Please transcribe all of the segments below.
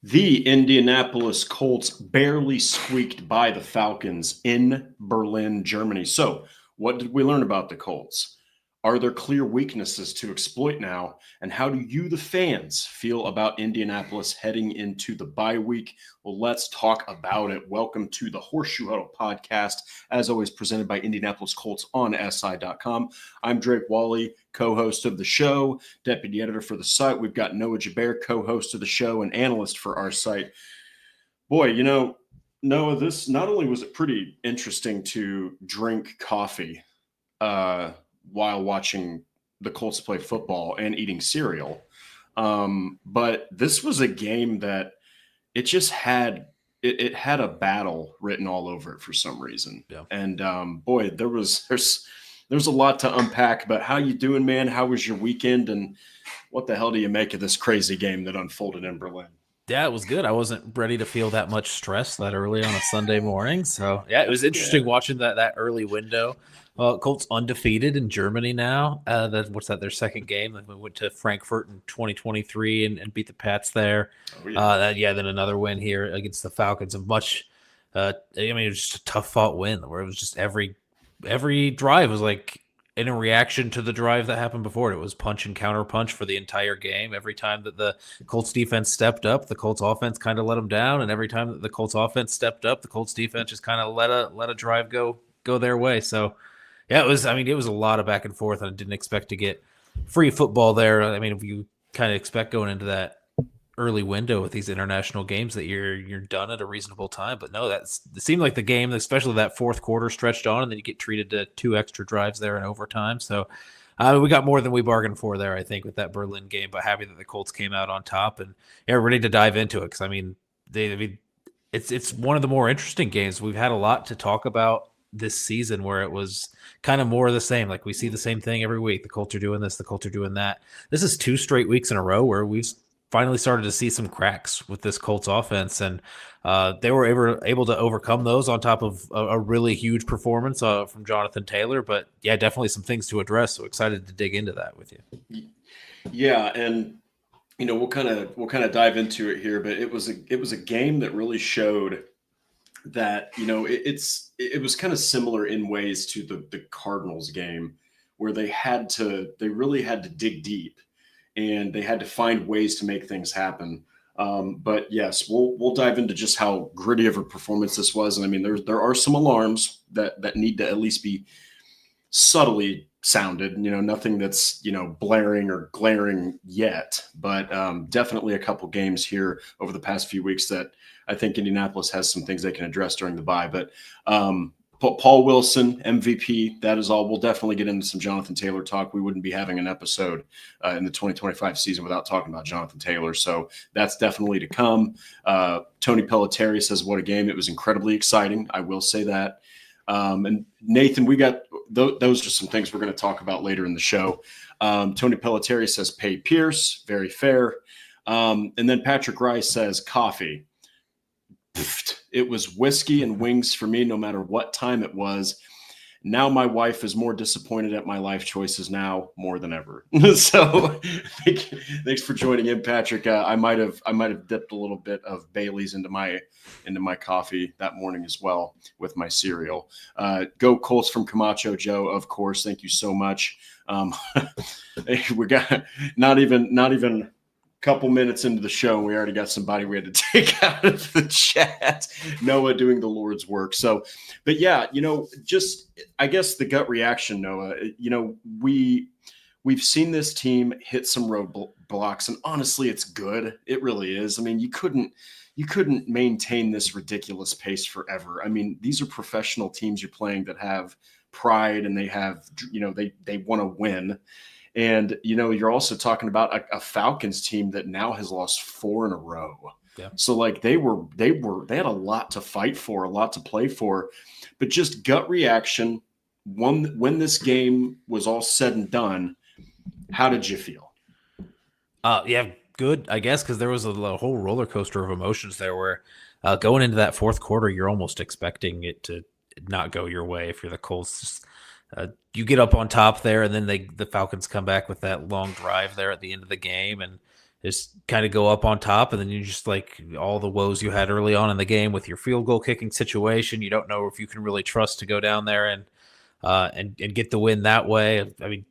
The Indianapolis Colts barely squeaked by the Falcons in Berlin, Germany. So, what did we learn about the Colts? Are there clear weaknesses to exploit now? And how do you, the fans, feel about Indianapolis heading into the bye week? Well, let's talk about it. Welcome to the Horseshoe Huddle Podcast, as always presented by Indianapolis Colts on SI.com. I'm Drake Wally, co-host of the show, deputy editor for the site. We've got Noah Gebert, co-host of the show and analyst for our site. Boy, Noah, this not only was it pretty interesting to drink coffee while watching the Colts play football and eating cereal, but this was a game that it just had a battle written all over it for some reason. Yeah. And boy, there's a lot to unpack. But how you doing, man? How was your weekend? And what the hell do you make of this crazy game that unfolded in Berlin? Yeah, it was good. I wasn't ready to feel that much stress that early on a Sunday morning. So, yeah, it was interesting watching that early window. Colts undefeated in Germany now. Their second game? We went to Frankfurt in 2023 and beat the Pats there. Oh, yeah. Then another win here against the Falcons. It was just a tough-fought win where it was just every drive was like in a reaction to the drive that happened before it. It was punch and counter punch for the entire game. Every time that the Colts defense stepped up, the Colts offense kind of let them down. And every time that the Colts offense stepped up, the Colts defense just kind of let a drive go their way. So, yeah, it was a lot of back and forth, and I didn't expect to get free football there. I mean, if you kind of expect going into that early window with these international games that you're done at a reasonable time, but no, it seemed like the game, especially that fourth quarter, stretched on, and then you get treated to 2 extra drives there in overtime. So we got more than we bargained for there, I think, with that Berlin game. But happy that the Colts came out on top, and ready to dive into it because it's one of the more interesting games. We've had a lot to talk about this season where it was kind of more of the same. Like we see the same thing every week. The Colts are doing this, the Colts are doing that. This is 2 straight weeks in a row where we've finally started to see some cracks with this Colts offense, and they were able to overcome those on top of a really huge performance from Johnathan Taylor. But yeah, definitely some things to address. So excited to dig into that with you. Yeah, and we'll kind of dive into it here, but it was a game that really showed that it was kind of similar in ways to the Cardinals game, where they really had to dig deep and they had to find ways to make things happen. But yes, we'll dive into just how gritty of a performance this was. And I mean, there are some alarms that need to at least be subtly sounded, nothing that's, blaring or glaring yet, but definitely a couple games here over the past few weeks that I think Indianapolis has some things they can address during the bye. But Paul Wilson, MVP, that is all. We'll definitely get into some Johnathan Taylor talk. We wouldn't be having an episode in the 2025 season without talking about Johnathan Taylor. So that's definitely to come. Tony Pelletieri says, what a game. It was incredibly exciting. I will say that. And Nathan, we got those are some things we're going to talk about later in the show. Tony Pelletieri says, pay Pierce. Very fair. And then Patrick Rice says, coffee. It was whiskey and wings for me, no matter what time it was. Now my wife is more disappointed at my life choices now more than ever. So thanks for joining in, Patrick. I might have dipped a little bit of Bailey's into my coffee that morning as well with my cereal. Go Colts from Camacho Joe, of course. Thank you so much. We got not even couple minutes into the show, we already got somebody we had to take out of the chat. Noah doing the Lord's work. So, but yeah, just I guess the gut reaction, Noah, we've seen this team hit some roadblocks, and honestly, it's good. It really is. I mean, you couldn't maintain this ridiculous pace forever. I mean, these are professional teams you're playing that have pride, and they have, they want to win. And, you're also talking about a Falcons team that now has lost 4 in a row. Yeah. So like they had a lot to fight for, a lot to play for, but just gut reaction. When this game was all said and done, how did you feel? Yeah, good, I guess, because there was a whole roller coaster of emotions there where going into that fourth quarter, you're almost expecting it to not go your way if you're the Colts. You get up on top there, and then the Falcons come back with that long drive there at the end of the game, and just kind of go up on top, and then you just like all the woes you had early on in the game with your field goal kicking situation. You don't know if you can really trust to go down there and get the win that way. I mean,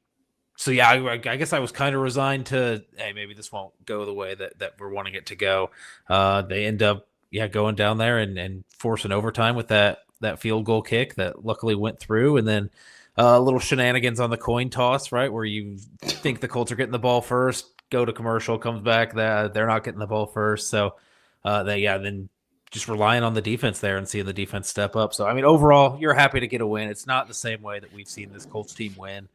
so yeah, I guess I was kind of resigned to, hey, maybe this won't go the way that we're wanting it to go. They end up going down there and forcing overtime with that field goal kick that luckily went through, and then little shenanigans on the coin toss, right, where you think the Colts are getting the ball first, go to commercial, comes back that they're not getting the ball first, so then just relying on the defense there and seeing the defense step up. So I mean, overall, you're happy to get a win. It's not the same way that we've seen this Colts team win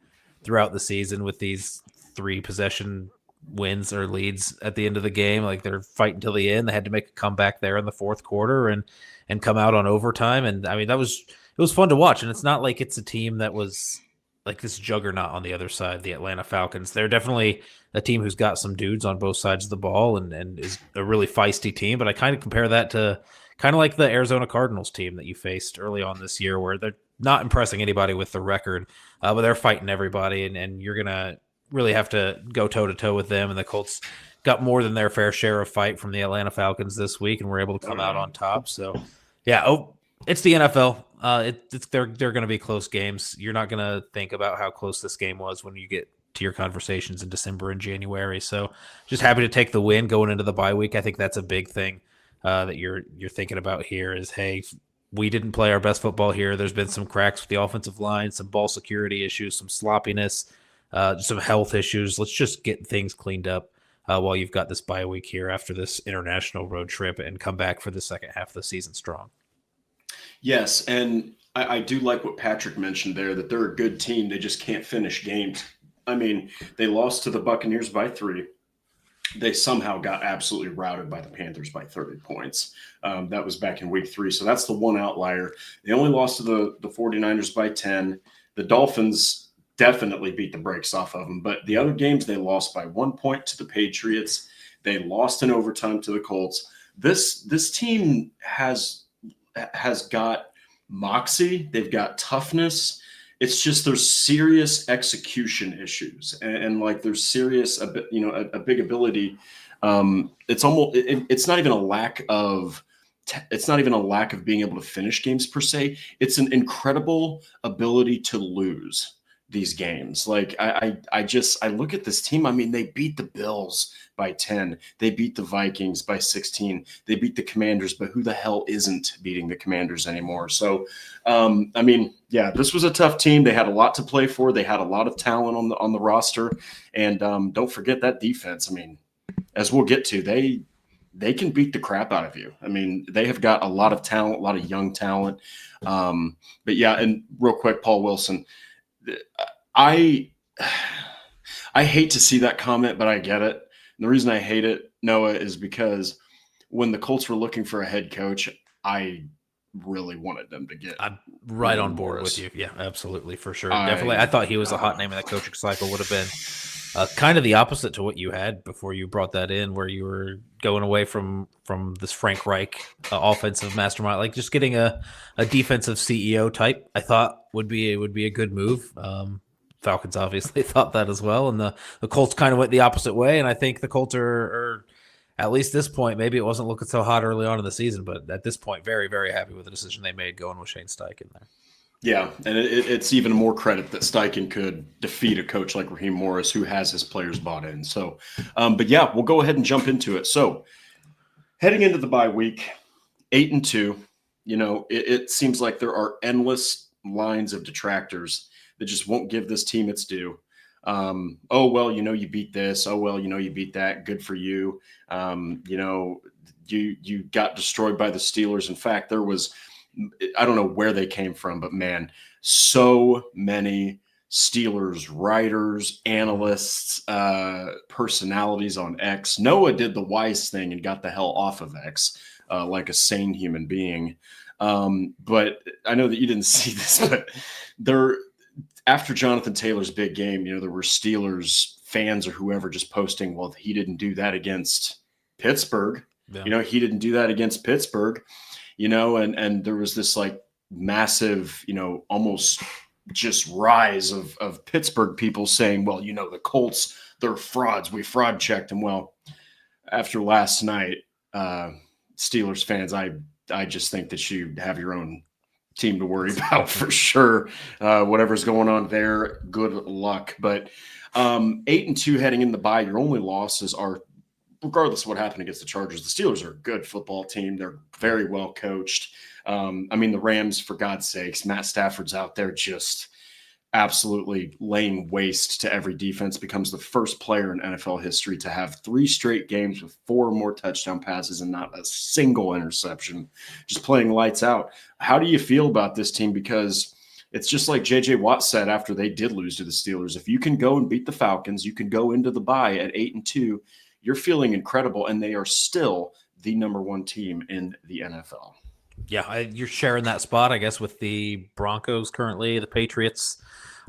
throughout the season with these 3 possession wins or leads at the end of the game. Like, they're fighting till the end. They had to make a comeback there in the fourth quarter and come out on overtime. And I mean, it was fun to watch. And it's not like it's a team that was like this juggernaut on the other side, the Atlanta Falcons. They're definitely a team who's got some dudes on both sides of the ball and is a really feisty team. But I kind of compare that to kind of like the Arizona Cardinals team that you faced early on this year, where they're not impressing anybody with the record, but they're fighting everybody, and you're going to really have to go toe-to-toe with them. And the Colts got more than their fair share of fight from the Atlanta Falcons this week and were able to come out on top. So, yeah, it's the NFL. They're going to be close games. You're not going to think about how close this game was when you get to your conversations in December and January. So just happy to take the win going into the bye week. I think that's a big thing that you're thinking about here is, hey, we didn't play our best football here. There's been some cracks with the offensive line, some ball security issues, some sloppiness, some health issues. Let's just get things cleaned up while you've got this bye week here after this international road trip and come back for the second half of the season strong. Yes, and I do like what Patrick mentioned there, that they're a good team. They just can't finish games. I mean, they lost to the Buccaneers by 3. They somehow got absolutely routed by the Panthers by 30 points. That was back in week 3. So that's the one outlier. They only lost to the 49ers by 10. The Dolphins definitely beat the brakes off of them. But the other games, they lost by 1 point to the Patriots. They lost in overtime to the Colts. This team has got moxie. They've got toughness. It's just there's serious execution issues, and like there's serious, a big ability. It's almost it's not even a lack of being able to finish games per se. It's an incredible ability to lose these games. Like I look at this team. I mean, they beat the Bills by 10. They beat the Vikings by 16. They beat the Commanders, but who the hell isn't beating the Commanders anymore? So, I mean, yeah, this was a tough team. They had a lot to play for. They had a lot of talent on the roster, and don't forget that defense. I mean, as we'll get to, they can beat the crap out of you. I mean, they have got a lot of talent, a lot of young talent. But yeah, and real quick, Paul Wilson. I hate to see that comment, but I get it. And the reason I hate it, Noah, is because when the Colts were looking for a head coach, I really wanted them to get. I'm right on board with you. Yeah, absolutely, for sure. Definitely. I thought he was a hot name in that coaching cycle. Would have been kind of the opposite to what you had before you brought that in, where you were going away from this Frank Reich offensive mastermind, like just getting a defensive CEO type. I thought would be a good move. Falcons obviously thought that as well, and the Colts kind of went the opposite way. And I think the Colts are at least this point, maybe it wasn't looking so hot early on in the season, but at this point, very, very happy with the decision they made going with Shane Steichen there. Yeah, and it's even more credit that Steichen could defeat a coach like Raheem Morris, who has his players bought in. So, but yeah, we'll go ahead and jump into it. So, heading into the bye week, 8-2, it seems like there are endless lines of detractors that just won't give this team its due. Oh, well, you beat this. Oh, well, you beat that. Good for you. You got destroyed by the Steelers. In fact, there was, I don't know where they came from, but man, so many Steelers writers, analysts, personalities on X. Noah did the wise thing and got the hell off of X like a sane human being. But I know that you didn't see this, but after Johnathan Taylor's big game, there were Steelers fans or whoever just posting, well, he didn't do that against Pittsburgh. Yeah. He didn't do that against Pittsburgh, and there was this like massive, almost just rise of Pittsburgh people saying, well, the Colts, they're frauds. We fraud checked them. Well, after last night, Steelers fans, I just think that you have your own team to worry about for sure. Whatever's going on there, good luck. But 8-2 heading in the bye, your only losses are, regardless of what happened against the Chargers, the Steelers are a good football team. They're very well coached. The Rams, for God's sakes, Matt Stafford's out there just absolutely laying waste to every defense, becomes the first player in NFL history to have 3 straight games with 4 more touchdown passes and not a single interception, just playing lights out. How do you feel about this team? Because it's just like J.J. Watt said after they did lose to the Steelers, if you can go and beat the Falcons, you can go into the bye at 8-2, you're feeling incredible, and they are still the number 1 team in the NFL. Yeah, you're sharing that spot, I guess, with the Broncos currently. The Patriots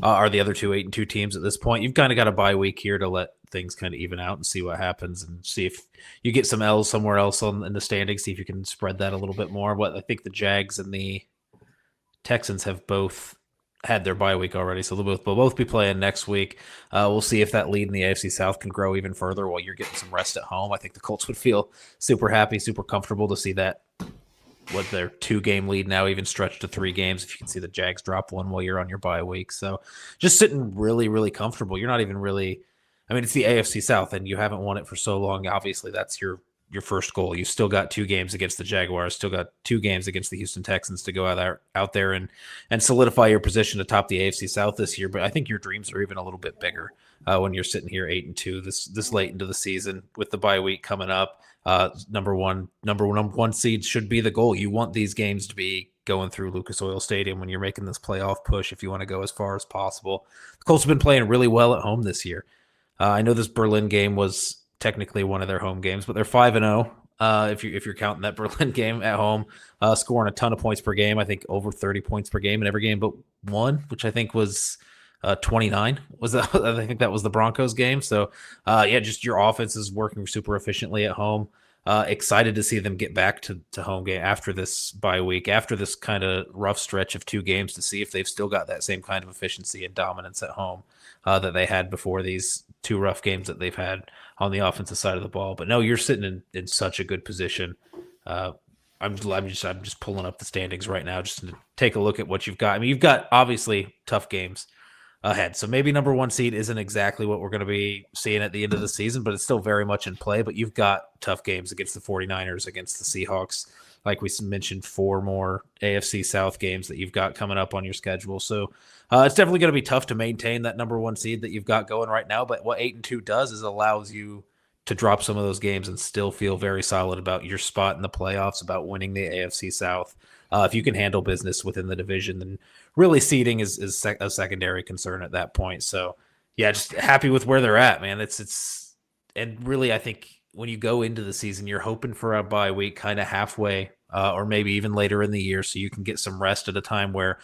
are the other 2 8-2 teams at this point. You've kind of got a bye week here to let things kind of even out and see what happens, and see if you get some L's somewhere else in the standings, see if you can spread that a little bit more. What I think the Jags and the Texans have both had their bye week already, so they'll both be playing next week. We'll see if that lead in the AFC South can grow even further while you're getting some rest at home. I think the Colts would feel super happy, super comfortable to see that their 2-game lead now even stretched to 3 games. If you can see the Jags drop 1 while you're on your bye week. So just sitting really, really comfortable. You're not even really, it's the AFC South and you haven't won it for so long. Obviously that's your first goal. You still got 2 games against the Jaguars, still got 2 games against the Houston Texans to go out there and solidify your position atop the AFC South this year. But I think your dreams are even a little bit bigger when you're sitting here 8-2 this late into the season with the bye week coming up. Number one seed should be the goal. You want these games to be going through Lucas Oil Stadium when you're making this playoff push if you want to go as far as possible. The Colts have been playing really well at home this year. I know this Berlin game was technically one of their home games, but they're 5-0 if you're counting that Berlin game at home, scoring a ton of points per game. I think over 30 points per game in every game but one, which I think was 29 was that. I think that was the Broncos game. So just your offense is working super efficiently at home. Excited to see them get back to home game after this bye week, after this kind of rough stretch of 2 games, to see if they've still got that same kind of efficiency and dominance at home that they had before these 2 rough games that they've had on the offensive side of the ball. But no, you're sitting in such a good position. I'm just pulling up the standings right now just to take a look at what you've got. You've got obviously tough games ahead. So maybe number 1 seed isn't exactly what we're going to be seeing at the end of the season, but it's still very much in play. But you've got tough games against the 49ers, against the Seahawks. Like we mentioned, 4 more AFC South games that you've got coming up on your schedule. So it's definitely going to be tough to maintain that number 1 seed that you've got going right now. But what 8-2 does is allows you to drop some of those games and still feel very solid about your spot in the playoffs, about winning the AFC South. If you can handle business within the division, then really seeding is a secondary concern at that point. So yeah, just happy with where they're at, man. And really, I think when you go into the season, you're hoping for a bye week kind of halfway or maybe even later in the year, so you can get some rest at a time where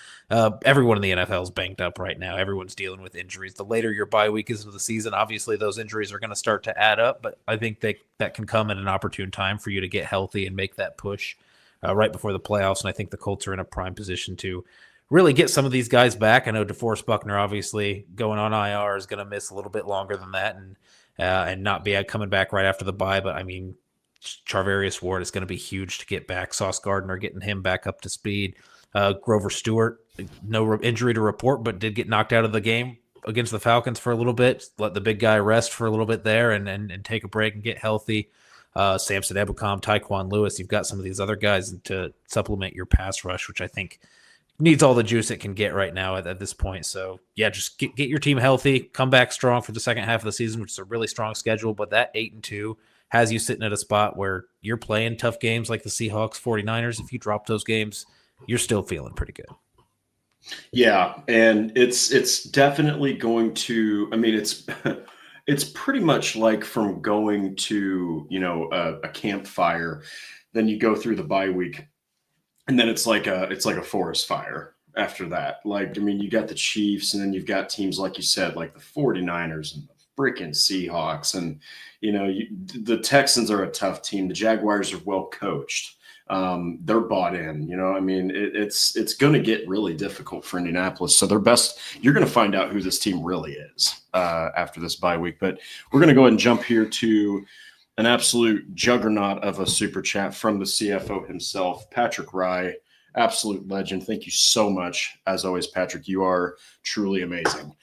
everyone in the NFL is banged up right now. Everyone's dealing with injuries. The later your bye week is of the season, obviously those injuries are going to start to add up, but I think that can come at an opportune time for you to get healthy and make that push right before the playoffs. And I think the Colts are in a prime position to really get some of these guys back. I know DeForest Buckner, obviously going on IR, is going to miss a little bit longer than that and not be coming back right after the bye. But Charvarius Ward is going to be huge to get back. Sauce Gardner, getting him back up to speed. Grover Stewart, no injury to report, but did get knocked out of the game against the Falcons for a little bit. Let the big guy rest for a little bit there and take a break and get healthy. Samson Ebukam, Tyquan Lewis. You've got some of these other guys to supplement your pass rush, which I think needs all the juice it can get right now at this point. So yeah, just get your team healthy, come back strong for the second half of the season, which is a really strong schedule. But that 8-2 has you sitting at a spot where you're playing tough games like the Seahawks, 49ers. If you drop those games, you're still feeling pretty good. Yeah, and it's definitely going to. It's pretty much like from going to a campfire, then you go through the bye week, and then it's like a forest fire after that. You got the Chiefs, and then you've got teams like you said, like the 49ers and the freaking Seahawks, and the Texans are a tough team. The Jaguars are well coached. They're bought in. It's going to get really difficult for Indianapolis. So you're going to find out who this team really is after this bye week. But we're going to go ahead and jump here to an absolute juggernaut of a super chat from the CFO himself, Patrick Rye, absolute legend. Thank you so much. As always, Patrick, you are truly amazing.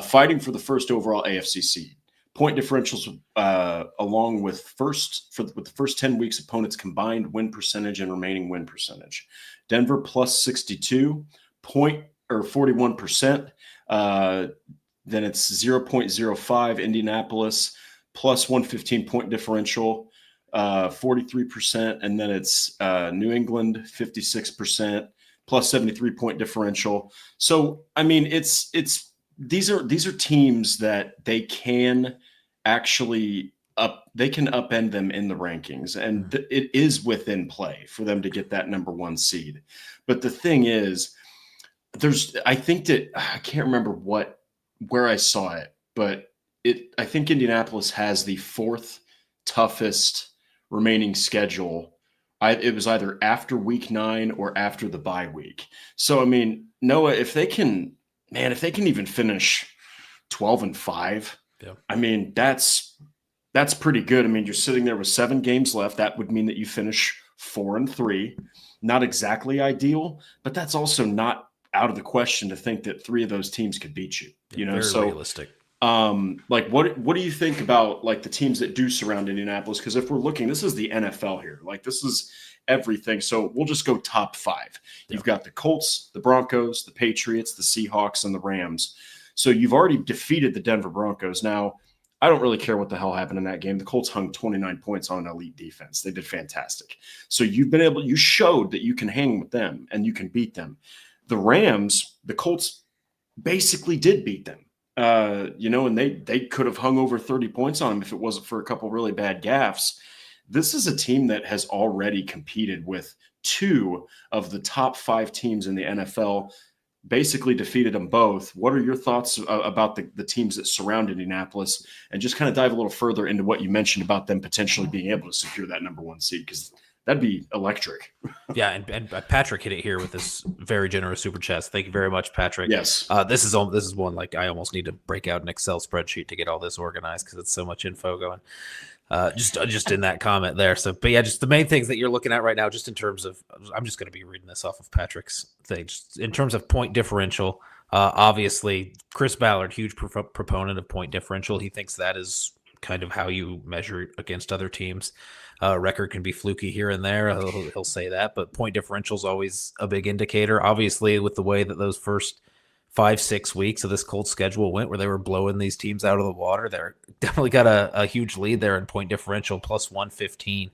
Fighting for the first overall AFC seed. Point differentials along with with the first 10 weeks opponents combined win percentage and remaining win percentage. Denver plus 62 or 41%. Then it's 0.05. Indianapolis plus 115 point differential, 43%. And then it's New England 56% plus 73 point differential. So I mean, these are teams that they can actually upend them in the rankings, and it is within play for them to get that number one seed. But the thing is, I can't remember where I saw it, but I think Indianapolis has the fourth toughest remaining schedule. It was either after week 9 or after the bye week. So I mean, Noah, if they can even finish 12-5, yeah. I mean, that's pretty good. I mean, you're sitting there with 7 games left. That would mean that you finish 4-3. Not exactly ideal, but that's also not out of the question to think that 3 of those teams could beat you. You know, very realistic. Like what do you think about like the teams that do surround Indianapolis? Because if we're looking, this is the NFL here. Like this is everything. So we'll just go top 5. Yeah. You've got the Colts, the Broncos, the Patriots, the Seahawks, and the Rams. So you've already defeated the Denver Broncos. Now, I don't really care what the hell happened in that game. The Colts hung 29 points on an elite defense. They did fantastic. So you showed that you can hang with them and you can beat them. The Rams, the Colts basically did beat them. And they could have hung over 30 points on them if it wasn't for a couple really bad gaffes. This is a team that has already competed with 2 of the top 5 teams in the NFL, basically defeated them both. What are your thoughts about the teams that surround Indianapolis? And just kind of dive a little further into what you mentioned about them potentially being able to secure that number 1 seed, because that'd be electric. Yeah, and Patrick hit it here with this very generous super chat. Thank you very much, Patrick. Yes. This is one like I almost need to break out an Excel spreadsheet to get all this organized because it's so much info going. Just in that comment there. So, but yeah, just the main things that you're looking at right now, just in terms of, I'm just going to be reading this off of Patrick's thing. Just in terms of point differential, obviously Chris Ballard, huge proponent of point differential. He thinks that is kind of how you measure against other teams. Record can be fluky here and there. He'll say that, but point differential is always a big indicator. Obviously, with the way that those first 5-6 weeks of this Colts schedule went, where they were blowing these teams out of the water, they're definitely got a huge lead there in point differential, plus 115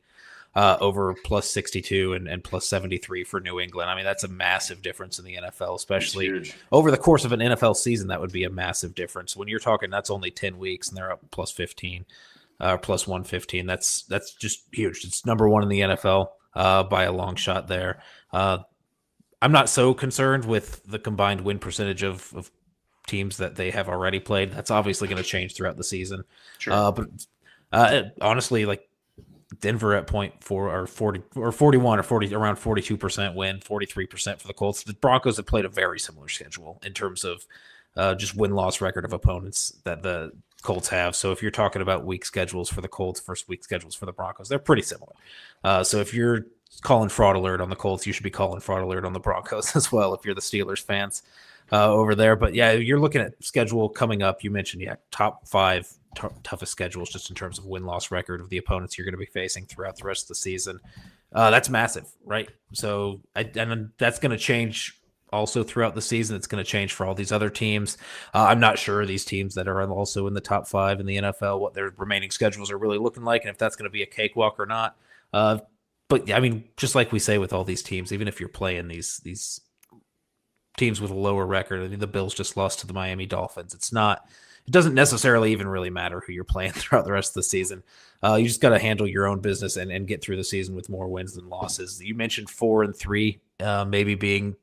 over plus 62 and plus 73 for New England. I mean, that's a massive difference in the NFL, especially over the course of an NFL season. That would be a massive difference. When you're talking, that's only 10 weeks and they're up plus 15. Plus 115. That's just huge. It's number 1 in the NFL by a long shot there. I'm not so concerned with the combined win percentage of teams that they have already played. That's obviously going to change throughout the season. Sure. But honestly, like Denver at 0.4 or 40 or 41 or 40, around 42% win, 43% for the Colts. The Broncos have played a very similar schedule in terms of just win-loss record of opponents that the Colts have. So if you're talking about week schedules for the Colts, first week schedules for the Broncos, they're pretty similar. So if you're calling fraud alert on the Colts, you should be calling fraud alert on the Broncos as well if you're the Steelers fans over there. But yeah, you're looking at schedule coming up. You mentioned, top 5 toughest schedules just in terms of win-loss record of the opponents you're going to be facing throughout the rest of the season. That's massive, right? So and that's going to change also throughout the season. It's going to change for all these other teams. I'm not sure these teams that are also in the top 5 in the NFL, what their remaining schedules are really looking like, and if that's going to be a cakewalk or not. But yeah, I mean, just like we say with all these teams, even if you're playing these teams with a lower record, I mean, the Bills just lost to the Miami Dolphins. It doesn't necessarily even really matter who you're playing throughout the rest of the season. You just got to handle your own business and get through the season with more wins than losses. You mentioned 4-3 maybe being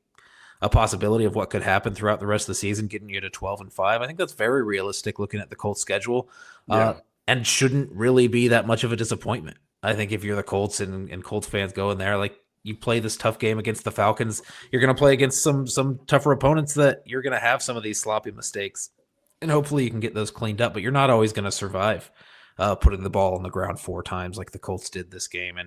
a possibility of what could happen throughout the rest of the season, getting you to 12-5. I think that's very realistic looking at the Colts schedule, and shouldn't really be that much of a disappointment. I think if you're the Colts and Colts fans go in there, like, you play this tough game against the Falcons, you're going to play against some tougher opponents that you're going to have some of these sloppy mistakes, and hopefully you can get those cleaned up, but you're not always going to survive putting the ball on the ground 4 times like the Colts did this game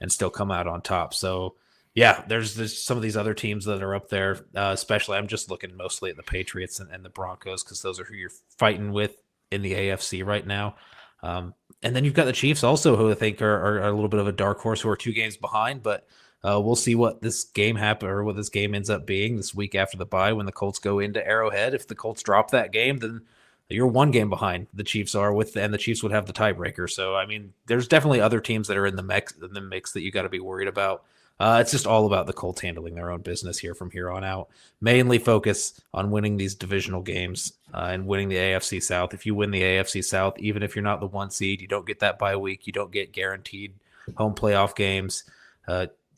and still come out on top. So yeah, there's some of these other teams that are up there, especially I'm just looking mostly at the Patriots and the Broncos because those are who you're fighting with in the AFC right now. And then you've got the Chiefs also, who I think are a little bit of a dark horse, who are 2 games behind, but we'll see what this game what this game ends up being this week after the bye when the Colts go into Arrowhead. If the Colts drop that game, then you're 1 game behind the Chiefs are and the Chiefs would have the tiebreaker. So, I mean, there's definitely other teams that are in the mix that you got to be worried about. It's just all about the Colts handling their own business here from here on out. Mainly focus on winning these divisional games and winning the AFC South. If you win the AFC South, even if you're not the 1 seed, you don't get that bye week, you don't get guaranteed home playoff games.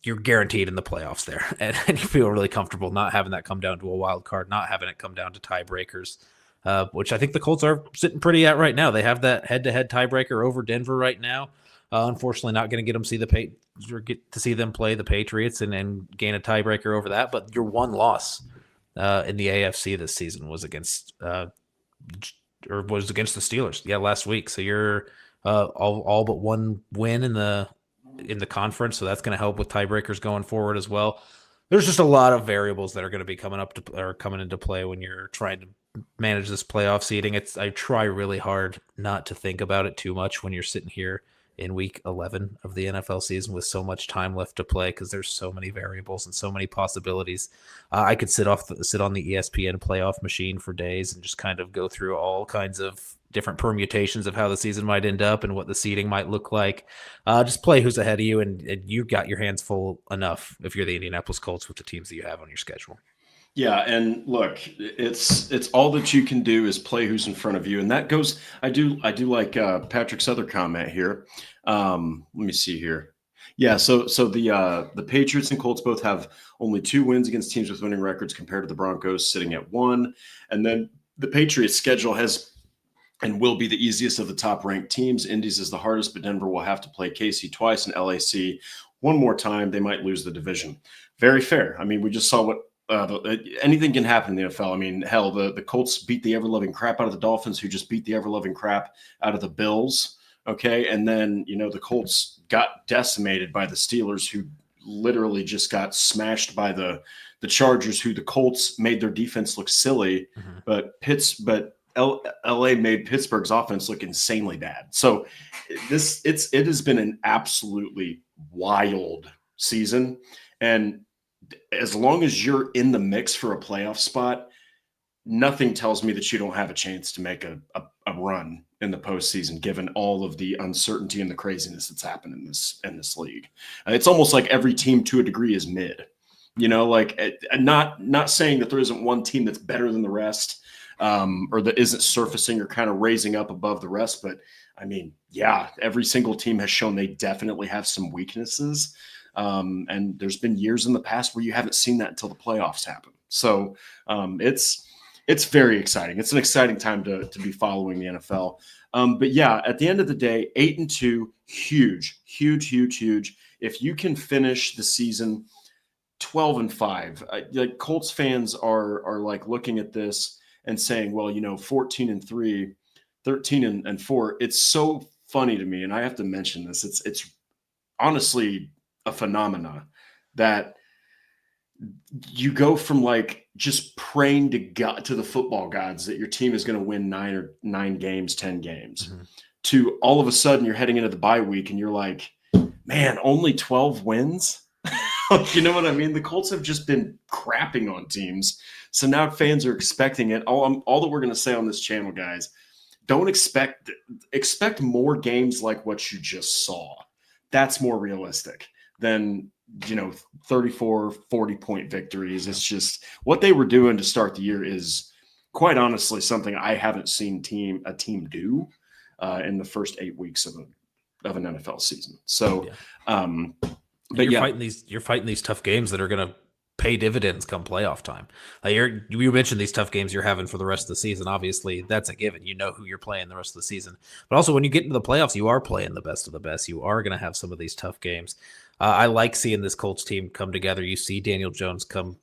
You're guaranteed in the playoffs there. And you feel really comfortable not having that come down to a wild card, not having it come down to tiebreakers, which I think the Colts are sitting pretty at right now. They have that head-to-head tiebreaker over Denver right now. Unfortunately, not going to get to see them play the Patriots and gain a tiebreaker over that. But your 1 loss in the AFC this season was against the Steelers. Yeah, last week. So you're all but 1 win in the conference. So that's going to help with tiebreakers going forward as well. There's just a lot of variables that are going to be coming into play when you're trying to manage this playoff seeding. I try really hard not to think about it too much when you're sitting here in week 11 of the NFL season with so much time left to play because there's so many variables and so many possibilities. I could sit on the ESPN playoff machine for days and just kind of go through all kinds of different permutations of how the season might end up and what the seeding might look like. Just play who's ahead of you, and you got your hands full enough if you're the Indianapolis Colts with the teams that you have on your schedule. Yeah, and look, it's all that you can do is play who's in front of you, and that goes. I do like Patrick's other comment here. Let me see here. Yeah, so the Patriots and Colts both have only 2 wins against teams with winning records compared to the Broncos sitting at 1, and then the Patriots' schedule has and will be the easiest of the top-ranked teams. Indy's is the hardest, but Denver will have to play KC twice and LAC one more time. They might lose the division. Very fair. I mean, we just saw what. Anything can happen in the NFL. I mean, hell, the Colts beat the ever-loving crap out of the Dolphins, who just beat the ever-loving crap out of the Bills. Okay, and then the Colts got decimated by the Steelers, who literally just got smashed by the Chargers, who the Colts made their defense look silly, but LA made Pittsburgh's offense look insanely bad. So it has been an absolutely wild season, and as long as you're in the mix for a playoff spot, nothing tells me that you don't have a chance to make a run in the postseason, given all of the uncertainty and the craziness that's happened in this league. It's almost like every team to a degree is mid, not saying that there isn't one team that's better than the rest, or that isn't surfacing or kind of raising up above the rest. But I mean, yeah, every single team has shown they definitely have some weaknesses. And there's been years in the past where you haven't seen that until the playoffs happen. So it's very exciting. It's an exciting time to be following the NFL. But yeah, at the end of the day, 8-2, huge. If you can finish the season 12-5, like Colts fans are like looking at this and saying, well, 14-3, 13-4. It's so funny to me, and I have to mention this. It's honestly a phenomena that you go from like just praying to God, to the football gods that your team is going to win 9 games, 10 games, to all of a sudden you're heading into the bye week and you're like, man, only 12 wins. You know what I mean? The Colts have just been crapping on teams. So now fans are expecting it. All that we're going to say on this channel, guys, don't expect more games like what you just saw. That's more realistic than 34, 40-point victories. It's just what they were doing to start the year is quite honestly something I haven't seen a team do in the first 8 weeks of an NFL season. So, but you're fighting these tough games that are going to pay dividends come playoff time. You mentioned these tough games you're having for the rest of the season. Obviously, that's a given. You know who you're playing the rest of the season. But also, when you get into the playoffs, you are playing the best of the best. You are going to have some of these tough games. I like seeing this Colts team come together. You see Daniel Jones come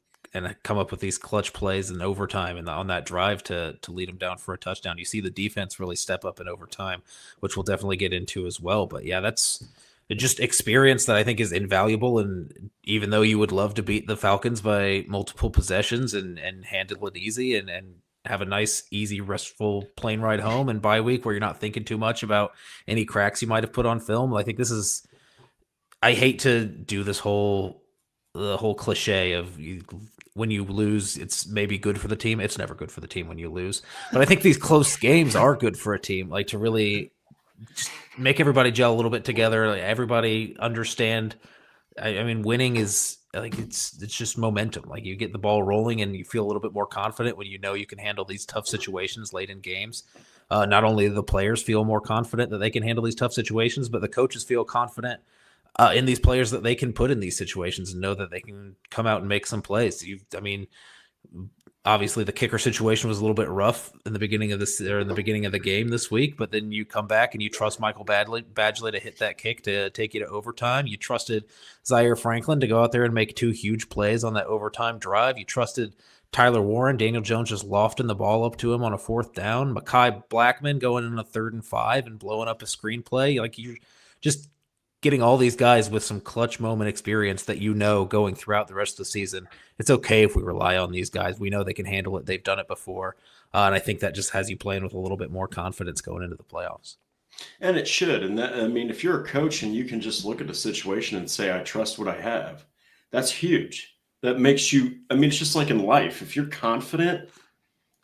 come up with these clutch plays in overtime and on that drive to lead them down for a touchdown. You see the defense really step up in overtime, which we'll definitely get into as well. But yeah, that's just experience that I think is invaluable. And even though you would love to beat the Falcons by multiple possessions and handle it easy and have a nice, easy, restful plane ride home and bye week where you're not thinking too much about any cracks you might have put on film, I think this is. I hate to do the whole cliche of when you lose, it's maybe good for the team. It's never good for the team when you lose. But I think these close games are good for a team, like to really just make everybody gel a little bit together. Like everybody understand. I mean, winning is like it's just momentum. Like you get the ball rolling and you feel a little bit more confident when you know you can handle these tough situations late in games. Not only the players feel more confident that they can handle these tough situations, but the coaches feel confident in these players that they can put in these situations and know that they can come out and make some plays. Obviously the kicker situation was a little bit rough in the beginning of the game this week, but then you come back and you trust Michael Badgley to hit that kick to take you to overtime. You trusted Zaire Franklin to go out there and make 2 huge plays on that overtime drive. You trusted Tyler Warren. Daniel Jones just lofting the ball up to him on a 4th down. Mekhi Blackman going in a 3rd and 5 and blowing up a screenplay. Like you're just getting all these guys with some clutch moment experience that going throughout the rest of the season. It's okay if we rely on these guys. We know they can handle it. They've done it before. And I think that just has you playing with a little bit more confidence going into the playoffs. And it should. And that, I mean, if you're a coach and you can just look at a situation and say, I trust what I have, that's huge. That makes you, I mean, it's just like in life. If you're confident,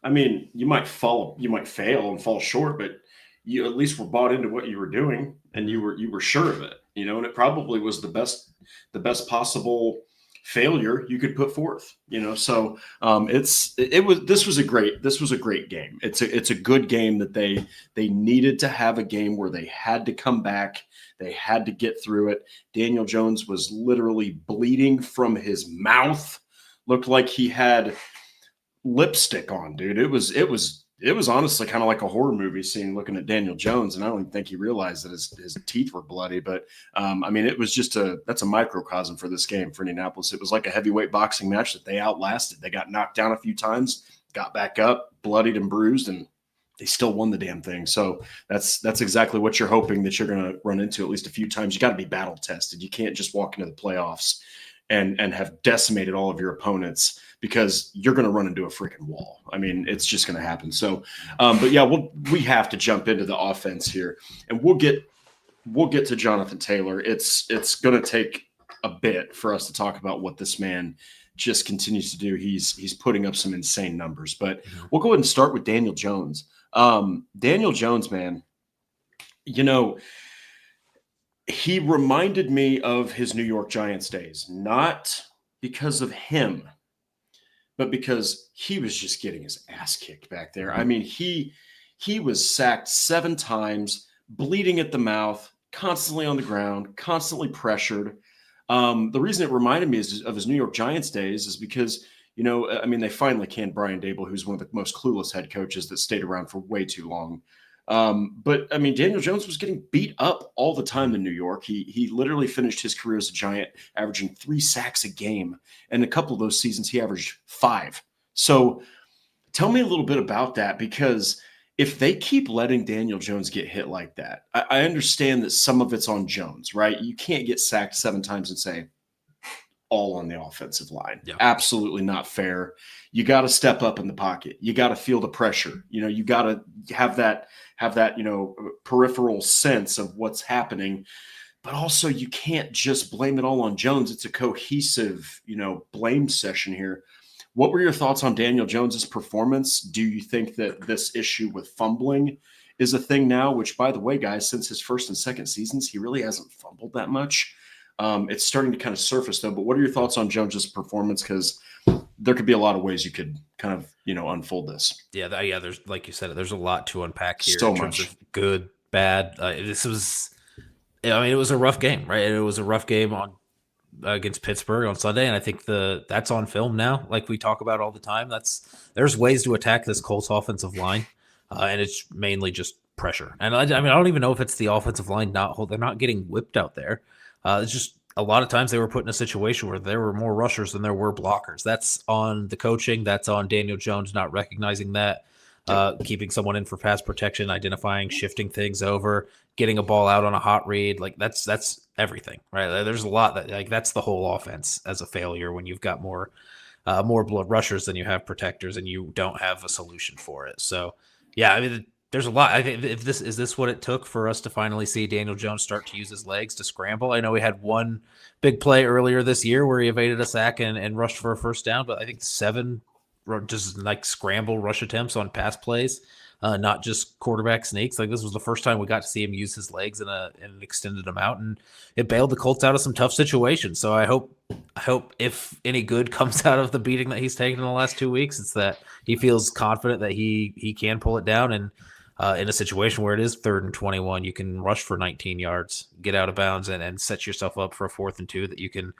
I mean, you might fail and fall short, but you at least were bought into what you were doing and you were sure of it, and it probably was the best possible failure you could put forth, so this was a great game. It's a good game that they needed to have a game where they had to come back. They had to get through it. Daniel Jones was literally bleeding from his mouth. Looked like he had lipstick on, dude. It was honestly kind of like a horror movie scene looking at Daniel Jones, and I don't even think he realized that his teeth were bloody. But I mean, it was that's a microcosm for this game for Indianapolis. It was like a heavyweight boxing match that they outlasted. They got knocked down a few times, got back up, bloodied and bruised, and they still won the damn thing. So that's exactly what you're hoping that you're going to run into at least a few times. You got to be battle tested. You can't just walk into the playoffs and have decimated all of your opponents, because you're going to run into a freaking wall. I mean, it's just going to happen. So, but yeah, we have to jump into the offense here, and we'll get to Johnathan Taylor. It's going to take a bit for us to talk about what this man just continues to do. He's putting up some insane numbers, but we'll go ahead and start with Daniel Jones. Daniel Jones, man, he reminded me of his New York Giants days, not because of him, but because he was just getting his ass kicked back there. I mean, he was sacked 7 times, bleeding at the mouth, constantly on the ground, constantly pressured. The reason it reminded me of his New York Giants days is because, I mean, they finally canned Brian Daboll, who's one of the most clueless head coaches that stayed around for way too long. But I mean, Daniel Jones was getting beat up all the time in New York. He literally finished his career as a Giant, averaging 3 sacks a game. And a couple of those seasons, he averaged 5. So tell me a little bit about that, because if they keep letting Daniel Jones get hit like that, I understand that some of it's on Jones, right? You can't get sacked 7 times and say all on the offensive line. Yeah. Absolutely not fair. You got to step up in the pocket. You got to feel the pressure. You got to have that, peripheral sense of what's happening. But also you can't just blame it all on Jones. It's a cohesive, blame session here. What were your thoughts on Daniel Jones's performance? Do you think that this issue with fumbling is a thing now, which, by the way, guys, since his first and second seasons, he really hasn't fumbled that much. It's starting to kind of surface, though. But what are your thoughts on Jones's performance? Because there could be a lot of ways you could kind of, unfold this. Yeah. There's, like you said, there's a lot to unpack here. So in terms of good, bad. It was a rough game, right? It was a rough game against Pittsburgh on Sunday, and I think that's on film now. Like we talk about all the time, there's ways to attack this Colts offensive line, and it's mainly just pressure. And I don't even know if it's the offensive line they're not getting whipped out there. It's just a lot of times they were put in a situation where there were more rushers than there were blockers. That's on the coaching. That's on Daniel Jones not recognizing that, keeping someone in for pass protection, identifying, shifting things over, getting a ball out on a hot read. Like that's everything, right? There's a lot that like that's the whole offense as a failure when you've got more blood rushers than you have protectors and you don't have a solution for it. So yeah, I mean, there's a lot. I think if this is this what it took for us to finally see Daniel Jones start to use his legs to scramble. I know we had one big play earlier this year where he evaded a sack and rushed for a first down, but I think 7 just like scramble rush attempts on pass plays, not just quarterback sneaks. Like this was the first time we got to see him use his legs in an extended amount, and it bailed the Colts out of some tough situations. So I hope if any good comes out of the beating that he's taken in the last 2 weeks, it's that he feels confident that he can pull it down. And in a situation where it is 3rd and 21, you can rush for 19 yards, get out of bounds, and set yourself up for a 4th and 2 that you can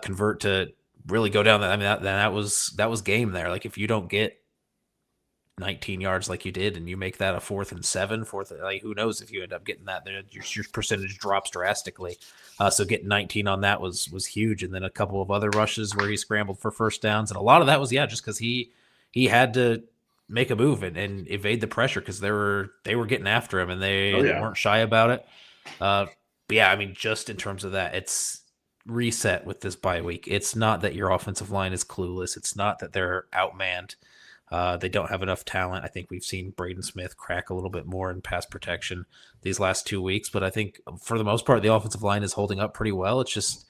convert to really go down. I mean, that was game there. Like if you don't get 19 yards like you did, and you make that a 4th and 7, like who knows if you end up getting that, your percentage drops drastically. So getting 19 on that was huge, and then a couple of other rushes where he scrambled for first downs, and a lot of that was just because he had to make a move and evade the pressure because they were getting after him and they weren't shy about it. But yeah, I mean, just in terms of that, it's reset with this bye week. It's not that your offensive line is clueless. It's not that they're outmanned. They don't have enough talent. I think we've seen Braden Smith crack a little bit more in pass protection these last 2 weeks, but I think for the most part, the offensive line is holding up pretty well. It's just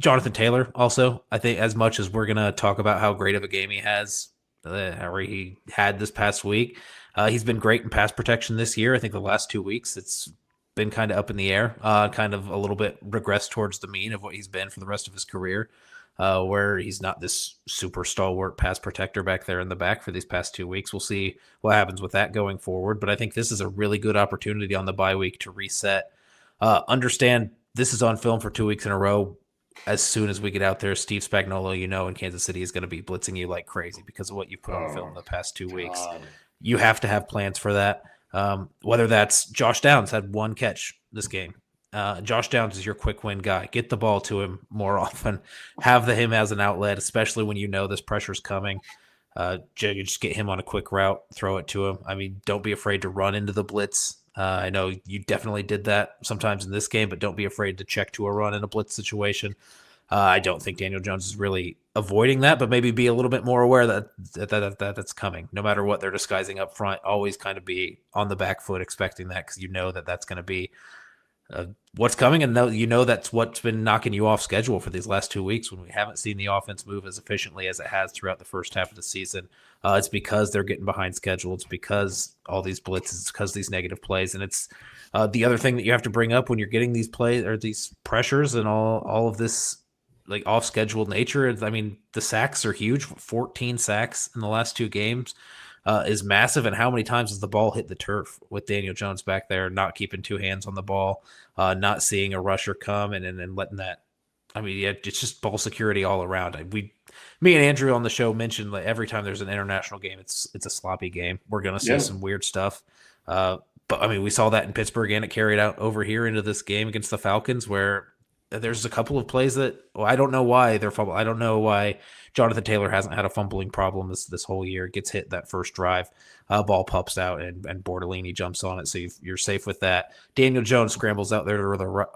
Johnathan Taylor also, I think, as much as we're going to talk about how great of a game he has, or he had this past week, he's been great in pass protection this year. I think the last 2 weeks, it's been kind of up in the air, kind of a little bit regressed towards the mean of what he's been for the rest of his career, where he's not this super stalwart pass protector back there in the back for these past 2 weeks. We'll see what happens with that going forward. But I think this is a really good opportunity on the bye week to reset. Understand this is on film for 2 weeks in a row. As soon as we get out there, Steve Spagnuolo, in Kansas City is going to be blitzing you like crazy because of what you put on film the past 2 weeks. You have to have plans for that. Whether that's Josh Downs had 1 catch this game. Josh Downs is your quick win guy. Get the ball to him more often. Have him as an outlet, especially when you know this pressure's coming. You just get him on a quick route, throw it to him. I mean, don't be afraid to run into the blitz. I know you definitely did that sometimes in this game, but don't be afraid to check to a run in a blitz situation. I don't think Daniel Jones is really avoiding that, but maybe be a little bit more aware that's coming. No matter what they're disguising up front, always kind of be on the back foot expecting that because you know that's going to be what's coming, and that's what's been knocking you off schedule for these last 2 weeks when we haven't seen the offense move as efficiently as it has throughout the first half of the season. It's because they're getting behind schedule. It's because all these blitzes, it's because these negative plays, and it's the other thing that you have to bring up when you're getting these plays or these pressures and all of this like off scheduled nature. I mean, the sacks are huge. 14 sacks in the last 2 games. Is massive, and how many times has the ball hit the turf with Daniel Jones back there, not keeping 2 hands on the ball, not seeing a rusher come and letting that. I mean, yeah, it's just ball security all around. Me and Andrew on the show mentioned like every time there's an international game, it's a sloppy game. We're gonna see some weird stuff, but I mean, we saw that in Pittsburgh, and it carried out over here into this game against the Falcons, where there's a couple of plays that I don't know why they're fumble. I don't know why Johnathan Taylor hasn't had a fumbling problem this whole year. Gets hit that first drive, ball pops out, and Bortolini jumps on it, so you're safe with that. Daniel Jones scrambles out there to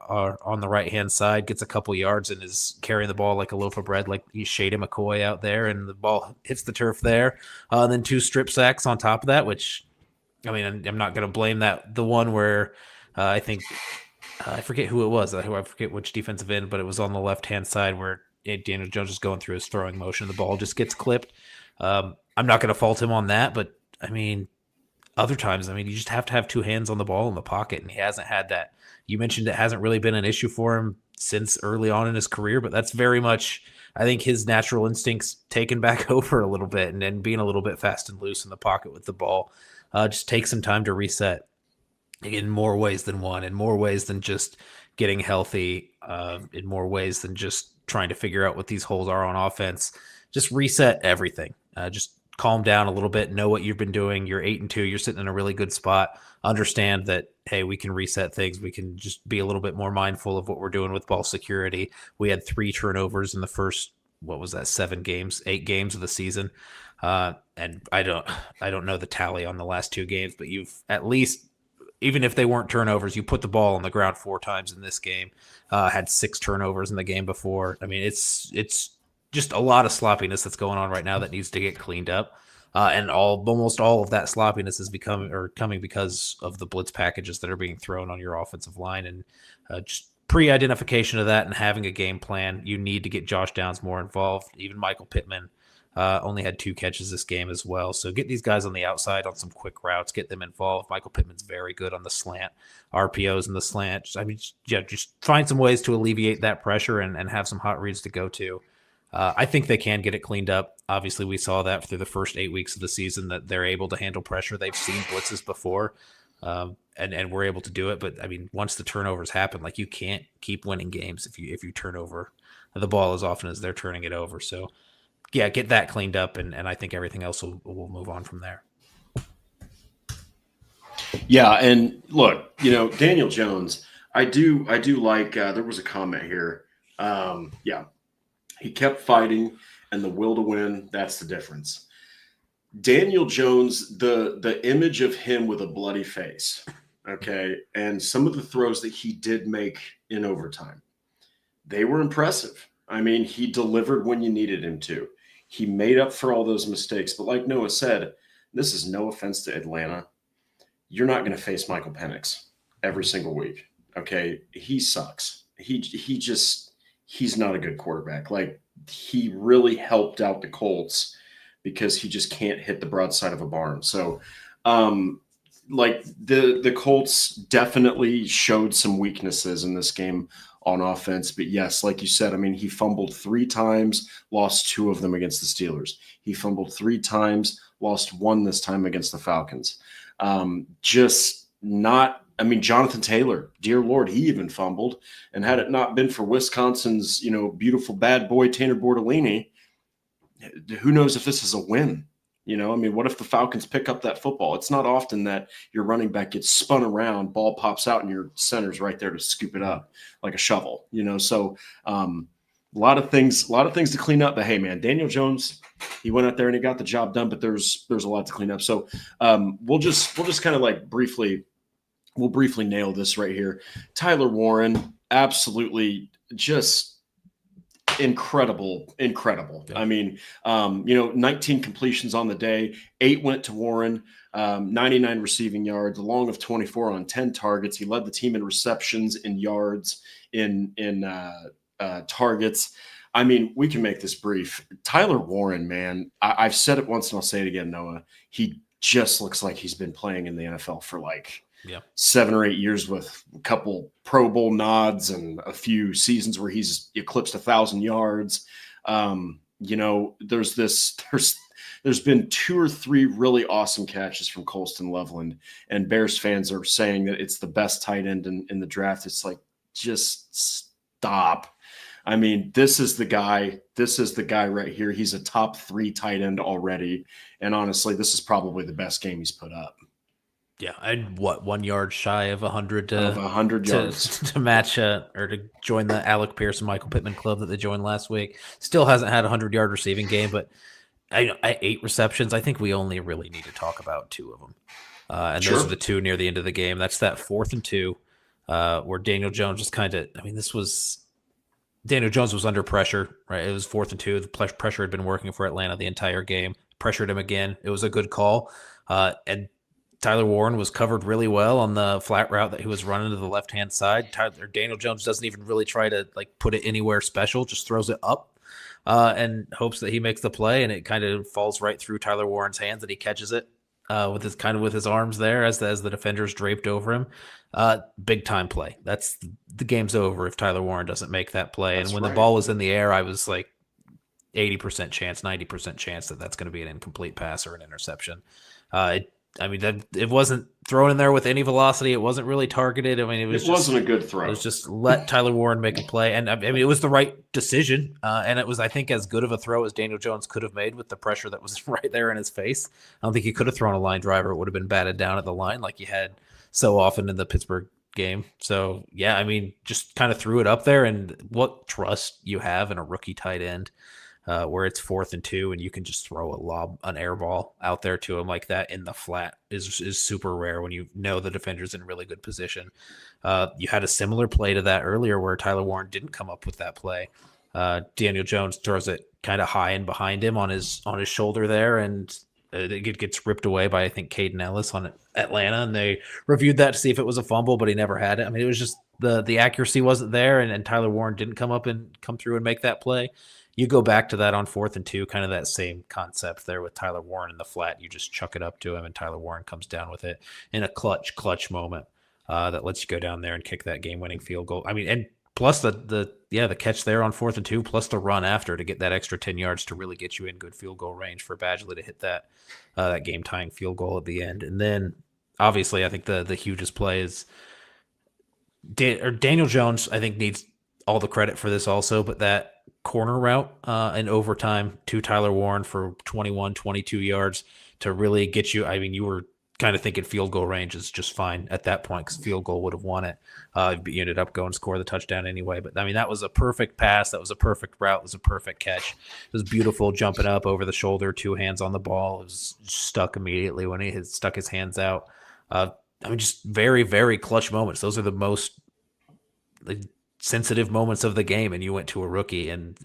on the right hand side, gets a couple yards, and is carrying the ball like a loaf of bread, like he's Shady McCoy out there, and the ball hits the turf there. And then 2 strip sacks on top of that, which I mean, I'm not going to blame that. The one where I think. I forget who it was. I forget which defensive end, but it was on the left-hand side where Daniel Jones is going through his throwing motion. The ball just gets clipped. I'm not going to fault him on that, but, I mean, other times, I mean, you just have to have 2 hands on the ball in the pocket, and he hasn't had that. You mentioned it hasn't really been an issue for him since early on in his career, but that's very much, I think, his natural instincts taken back over a little bit and being a little bit fast and loose in the pocket with the ball. Just take some time to reset. In more ways than one, in more ways than just getting healthy, in more ways than just trying to figure out what these holes are on offense. Just reset everything. Just calm down a little bit, know what you've been doing. You're 8-2. You're sitting in a really good spot. Understand that, hey, we can reset things. We can just be a little bit more mindful of what we're doing with ball security. We had 3 turnovers in the first, 8 games of the season. And I don't know the tally on the last 2 games, but you've at least, even if they weren't turnovers, you put the ball on the ground 4 times in this game. Had 6 turnovers in the game before. I mean, it's just a lot of sloppiness that's going on right now that needs to get cleaned up. And almost all of that sloppiness is coming because of the blitz packages that are being thrown on your offensive line, and just pre-identification of that and having a game plan. You need to get Josh Downs more involved. Even Michael Pittman only had 2 catches this game as well. So get these guys on the outside on some quick routes, get them involved. Michael Pittman's very good on the slant, RPOs in the slant. I mean, just find some ways to alleviate that pressure and have some hot reads to go to. I think they can get it cleaned up. Obviously, we saw that through the first 8 weeks of the season that they're able to handle pressure. They've seen blitzes before, and we're able to do it. But I mean, once the turnovers happen, like, you can't keep winning games if you turn over the ball as often as they're turning it over. So, yeah, get that cleaned up, and I think everything else will move on from there. Yeah, and look, Daniel Jones, I do like. There was a comment here. He kept fighting, and the will to win, that's the difference. Daniel Jones, the image of him with a bloody face, okay, and some of the throws that he did make in overtime, they were impressive. I mean, he delivered when you needed him to. He made up for all those mistakes. But like Noah said, this is no offense to Atlanta. You're not going to face Michael Penix every single week, okay? He sucks. He's not a good quarterback. Like, he really helped out the Colts because he just can't hit the broadside of a barn. So, like, the Colts definitely showed some weaknesses in this game on offense. But yes, like you said, I mean, he fumbled 3 times, lost 2 of them against the Steelers. He fumbled 3 times, lost 1 this time against the Falcons. Johnathan Taylor, dear Lord, he even fumbled. And had it not been for Wisconsin's, beautiful bad boy Tanner Bortolini, who knows if this is a win? What if the Falcons pick up that football? It's not often that your running back gets spun around, ball pops out, and your center's right there to scoop it up like a shovel. So a lot of things to clean up. But hey, man, Daniel Jones, he went out there and he got the job done. But there's a lot to clean up. So we'll just kind of like briefly nail this right here. Tyler Warren, absolutely just incredible. Yeah. I mean, 19 completions on the day, 8 went to Warren, 99 receiving yards, a long of 24 on 10 targets. He led the team in receptions, in yards, in targets. I mean, we can make this brief. Tyler Warren, man, I've said it once and I'll say it again, Noah. He just looks like he's been playing in the NFL for 7 or 8 years, with a couple Pro Bowl nods and a few seasons where he's eclipsed 1,000 yards. There's been 2 or 3 really awesome catches from Colston Loveland, and Bears fans are saying that it's the best tight end in the draft. It's like, just stop. I mean, this is the guy right here. He's a top 3 tight end already. And honestly, this is probably the best game he's put up. Yeah, I'd 1 yard shy of 100 yards to match or to join the Alec Pierce and Michael Pittman club that they joined last week. Still hasn't had a 100-yard receiving game, but 8 receptions. I think we only really need to talk about 2 of them, and Sure. Those are the 2 near the end of the game. That's that 4th and 2, where Daniel Jones just kind of. I mean, Daniel Jones was under pressure, right? It was 4th and 2. The pressure had been working for Atlanta the entire game. Pressured him again. It was a good call, and Tyler Warren was covered really well on the flat route that he was running to the left-hand side. Daniel Jones doesn't even really try to put it anywhere special, just throws it up and hopes that he makes the play, and it kind of falls right through Tyler Warren's hands, and he catches it with his arms there as the defender's draped over him. Big time play. That's the game's over if Tyler Warren doesn't make that play. That's and when right. The ball was in the air, I was like 80% chance, 90% chance that's going to be an incomplete pass or an interception. I mean, that it wasn't thrown in there with any velocity. It wasn't really targeted. I mean, it wasn't a good throw. It was just let Tyler Warren make a play. And I mean, it was the right decision. And it was, I think, as good of a throw as Daniel Jones could have made with the pressure that was right there in his face. I don't think he could have thrown a line driver. It would have been batted down at the line like he had so often in the Pittsburgh game. So, yeah, I mean, just kind of threw it up there. And what trust you have in a rookie tight end. Where it's 4th and 2 and you can just throw an air ball out there to him like that in the flat is super rare when you know the defender's in really good position. You had a similar play to that earlier where Tyler Warren didn't come up with that play. Daniel Jones throws it kind of high and behind him on his shoulder there, and it gets ripped away by, I think, Caden Ellis on Atlanta, and they reviewed that to see if it was a fumble, but he never had it. I mean, it was just the accuracy wasn't there, and Tyler Warren didn't come through and make that play. You go back to that on 4th and 2, kind of that same concept there with Tyler Warren in the flat. You just chuck it up to him, and Tyler Warren comes down with it in a clutch moment that lets you go down there and kick that game-winning field goal. I mean, and plus the catch there on 4th and 2, plus the run after to get that extra 10 yards to really get you in good field goal range for Badgley to hit that game-tying field goal at the end. And then, obviously, I think the hugest play is Daniel Jones, I think, needs all the credit for this also, but that corner route in overtime to Tyler Warren for 21, 22 yards to really get you. I mean, you were kind of thinking field goal range is just fine at that point because field goal would have won it. But you ended up going score the touchdown anyway. But I mean, that was a perfect pass. That was a perfect route. It was a perfect catch. It was beautiful jumping up over the shoulder, 2 hands on the ball. It was stuck immediately when he had stuck his hands out. I mean, just very, very clutch moments. Those are the most sensitive moments of the game, and you went to a rookie and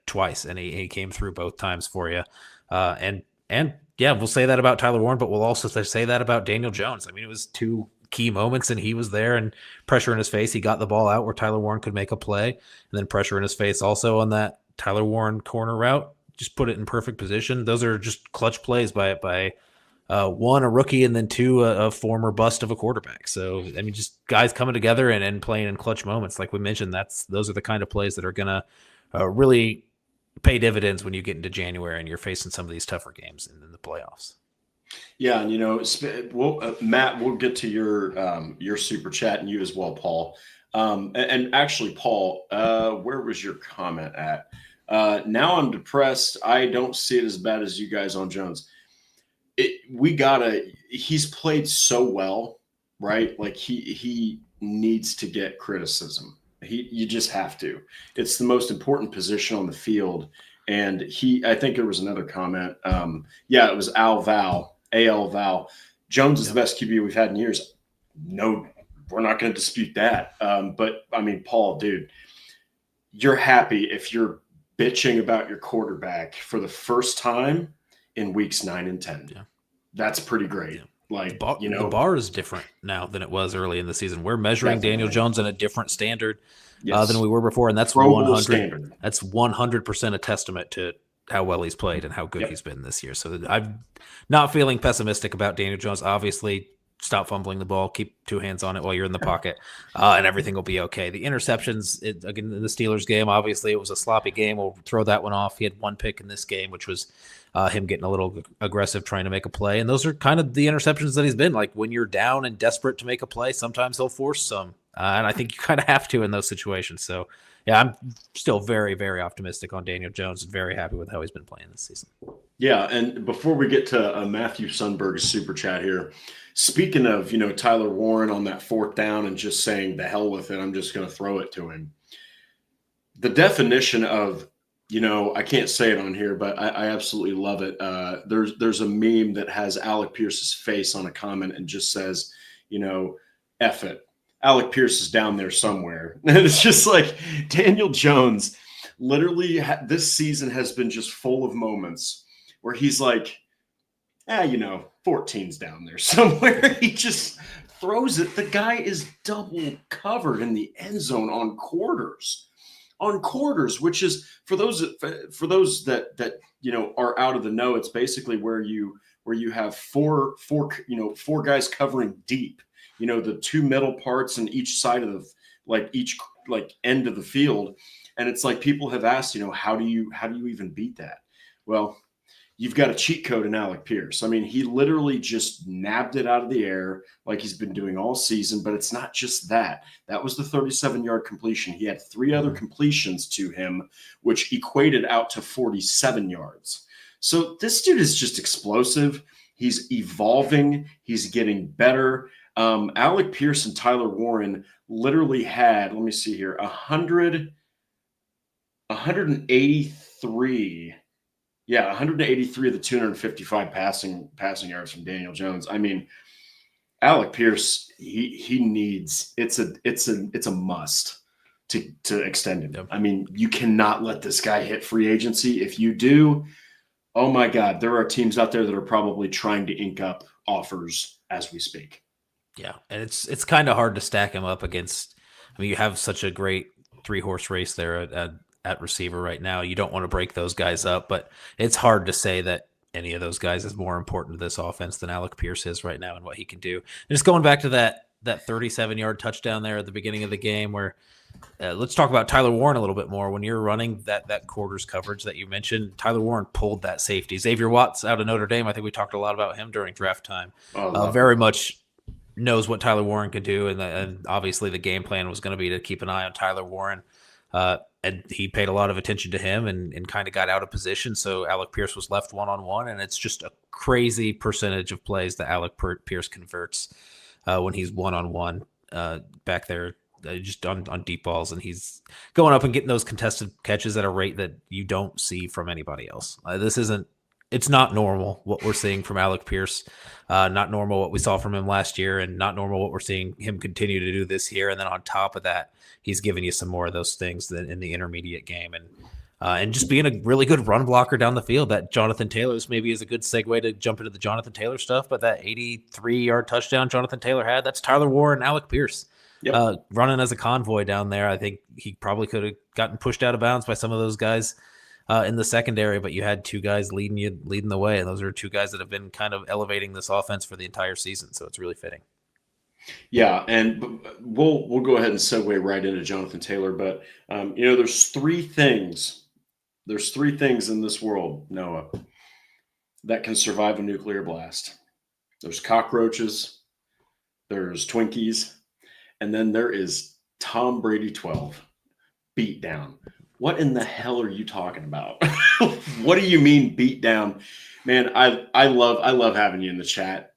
twice, and he came through both times for you. And yeah, we'll say that about Tyler Warren, but we'll also say that about Daniel Jones. I mean, it was 2 key moments, and he was there, and pressure in his face. He got the ball out where Tyler Warren could make a play, and then pressure in his face also on that Tyler Warren corner route. Just put it in perfect position. Those are just clutch plays by 1, a rookie, and then 2, a former bust of a quarterback. So, I mean, just guys coming together and playing in clutch moments. Like we mentioned, those are the kind of plays that are going to really pay dividends when you get into January and you're facing some of these tougher games in the playoffs. Yeah, and Matt, we'll get to your super chat and you as well, Paul. And actually, Paul, where was your comment at? Now I'm depressed. I don't see it as bad as you guys on Jones. He's played so well, right? Like he needs to get criticism. You just have to. It's the most important position on the field. And I think there was another comment. It was AL Val. Jones is the best QB we've had in years. No, we're not going to dispute that. But I mean, Paul, dude, you're happy if you're bitching about your quarterback for the first time in weeks 9 and 10. Yeah. That's pretty great. Yeah. Like, the bar is different now than it was early in the season. We're measuring Daniel Jones in a different standard than we were before, and that's 100. Standard. That's 100% a testament to how well he's played and how good he's been this year. So I'm not feeling pessimistic about Daniel Jones. Obviously, stop fumbling the ball, keep 2 hands on it while you're in the pocket, and everything will be okay. The interceptions, again, in the Steelers game, obviously it was a sloppy game. We'll throw that one off. He had 1 pick in this game, which was him getting a little aggressive trying to make a play. And those are kind of the interceptions that he's been. Like when you're down and desperate to make a play, sometimes he'll force some. And I think you kind of have to in those situations. So, yeah, I'm still very, very optimistic on Daniel Jones and very happy with how he's been playing this season. Yeah, and before we get to Matthew Sundberg's super chat here, speaking of, Tyler Warren on that 4th down and just saying the hell with it, I'm just going to throw it to him. The definition of, I can't say it on here, but I absolutely love it. There's a meme that has Alec Pierce's face on a comment and just says, F it. Alec Pierce is down there somewhere. And it's just like Daniel Jones literally this season has been just full of moments where he's like, 14's down there somewhere. He just throws it. The guy is double covered in the end zone on quarters, which is for those that are out of the know. It's basically where you have four guys covering deep. The 2 middle parts and each side of each end of the field. And it's like people have asked, how do you even beat that? Well, you've got a cheat code in Alec Pierce. I mean, he literally just nabbed it out of the air like he's been doing all season, but it's not just that. That was the 37-yard completion. He had 3 other completions to him, which equated out to 47 yards. So this dude is just explosive. He's evolving. He's getting better. Alec Pierce and Tyler Warren literally had, let me see here, 183. Yeah, 183 of the 255 passing yards from Daniel Jones. I mean, Alec Pierce, he needs, it's a must to extend him. Yep. I mean, you cannot let this guy hit free agency. If you do, oh my God, there are teams out there that are probably trying to ink up offers as we speak. Yeah, and it's kind of hard to stack him up against. I mean, you have such a great 3-horse race there at receiver right now. You don't want to break those guys up, but it's hard to say that any of those guys is more important to this offense than Alec Pierce is right now and what he can do. And just going back to that 37-yard touchdown there at the beginning of the game where let's talk about Tyler Warren a little bit more. When you're running that quarters coverage that you mentioned, Tyler Warren pulled that safety. Xavier Watts out of Notre Dame, I think we talked a lot about him during draft time. Very much knows what Tyler Warren could do, and obviously the game plan was going to be to keep an eye on Tyler Warren. And he paid a lot of attention to him and kind of got out of position. So Alec Pierce was left one-on-one, and it's just a crazy percentage of plays that Alec Pierce converts when he's one-on-one back there, just on deep balls. And he's going up and getting those contested catches at a rate that you don't see from anybody else. It's not normal what we're seeing from Alec Pierce, not normal what we saw from him last year, and not normal what we're seeing him continue to do this year. And then on top of that, he's giving you some more of those things in the intermediate game, and just being a really good run blocker down the field. That Johnathan Taylor's maybe is a good segue to jump into the Johnathan Taylor stuff, but that 83-yard touchdown Johnathan Taylor had, that's Tyler Warren and Alec Pierce. Yep. Running as a convoy down there. I think he probably could have gotten pushed out of bounds by some of those guys in the secondary, but you had 2 guys leading the way, and those are 2 guys that have been kind of elevating this offense for the entire season. So it's really fitting. Yeah, and we'll go ahead and segue right into Johnathan Taylor. But there's 3 things. There's 3 things in this world, Noah, that can survive a nuclear blast. There's cockroaches, there's Twinkies, and then there is Tom Brady 12 beat down. What in the hell are you talking about? What do you mean beat down? Man, I love having you in the chat.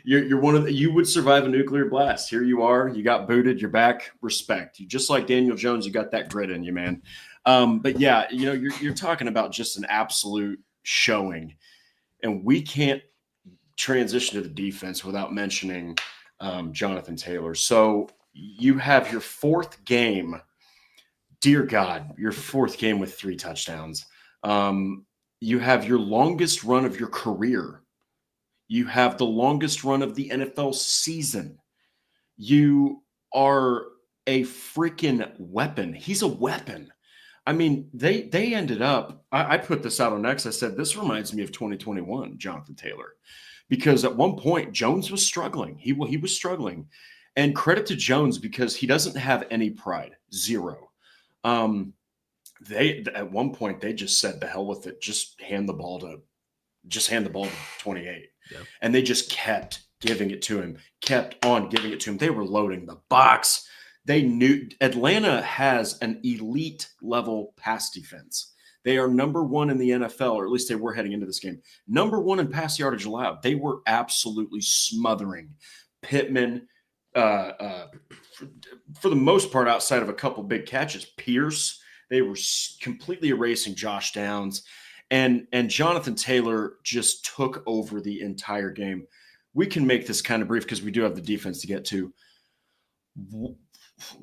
You're one of you would survive a nuclear blast. Here you are. You got booted. You're back. Respect. You just like Daniel Jones. You got that grit in you, man. But yeah, you're talking about just an absolute showing, and we can't transition to the defense without mentioning Johnathan Taylor. So you have your 4th game. Dear God, your 4th game with 3 touchdowns. You have your longest run of your career. You have the longest run of the NFL season. You are a freaking weapon. He's a weapon. I mean, they ended up, I put this out on X. I said, this reminds me of 2021, Johnathan Taylor, because at one point, Jones was struggling. He was struggling. And credit to Jones because he doesn't have any pride. 0. They at one point they just said the hell with it, just hand the ball to 28. Yep. And they just kept giving it to him, kept on giving it to him. They were loading the box. They knew Atlanta has an elite level pass defense. They are number 1 in the NFL, or at least they were heading into this game. Number 1 in pass yardage allowed. They were absolutely smothering Pittman, for the most part, outside of a couple big catches. Pierce, they were completely erasing Josh Downs, and Johnathan Taylor just took over the entire game. We can make this kind of brief because we do have the defense to get to.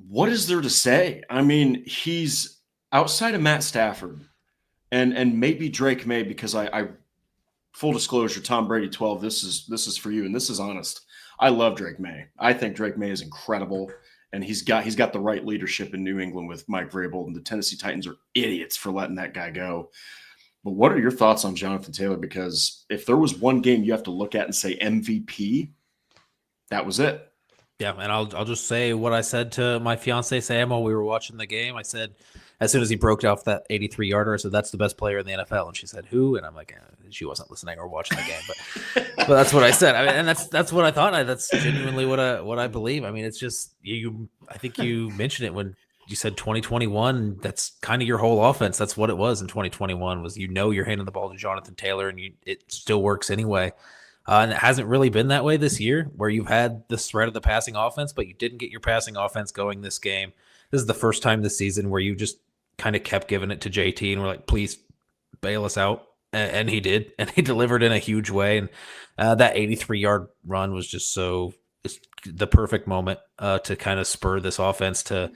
What is there to say? I mean, he's outside of Matt Stafford and maybe Drake May, because I full disclosure, Tom Brady 12, this is for you, and this is honest. I love Drake May. I think Drake May is incredible, and he's got the right leadership in New England with Mike Vrabel, and the Tennessee Titans are idiots for letting that guy go. But what are your thoughts on Johnathan Taylor? Because if there was one game you have to look at and say MVP, that was it. Yeah, and I'll just say what I said to my fiance Sam while we were watching the game. I said, as soon as he broke off that 83-yarder, I said, "That's the best player in the NFL." And she said, "Who?" And I'm like, she wasn't listening or watching the game, but that's what I said. I mean, and that's what I thought. That's genuinely what I believe. I mean, it's just you. I think you mentioned it when you said 2021. That's kind of your whole offense. That's what it was in 2021. Was you're handing the ball to Johnathan Taylor, and it still works anyway. And it hasn't really been that way this year, where you've had the threat of the passing offense, but you didn't get your passing offense going this game. This is the first time this season where you just kind of kept giving it to JT, and we're like, please bail us out. And he did, and he delivered in a huge way. And that 83-yard run was just the perfect moment to kind of spur this offense to.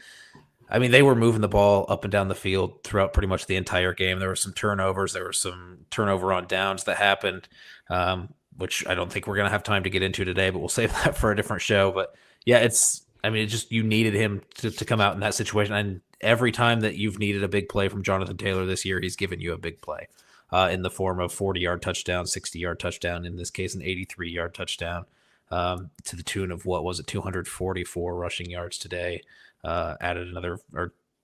I mean, they were moving the ball up and down the field throughout pretty much the entire game. There were some turnovers. There were some turnover on downs that happened, which I don't think we're going to have time to get into today, but we'll save that for a different show. But yeah, you needed him to come out in that situation. And every time that you've needed a big play from Johnathan Taylor this year, he's given you a big play in the form of 40-yard touchdown, 60-yard touchdown, in this case, an 83-yard touchdown to the tune of, 244 rushing yards today.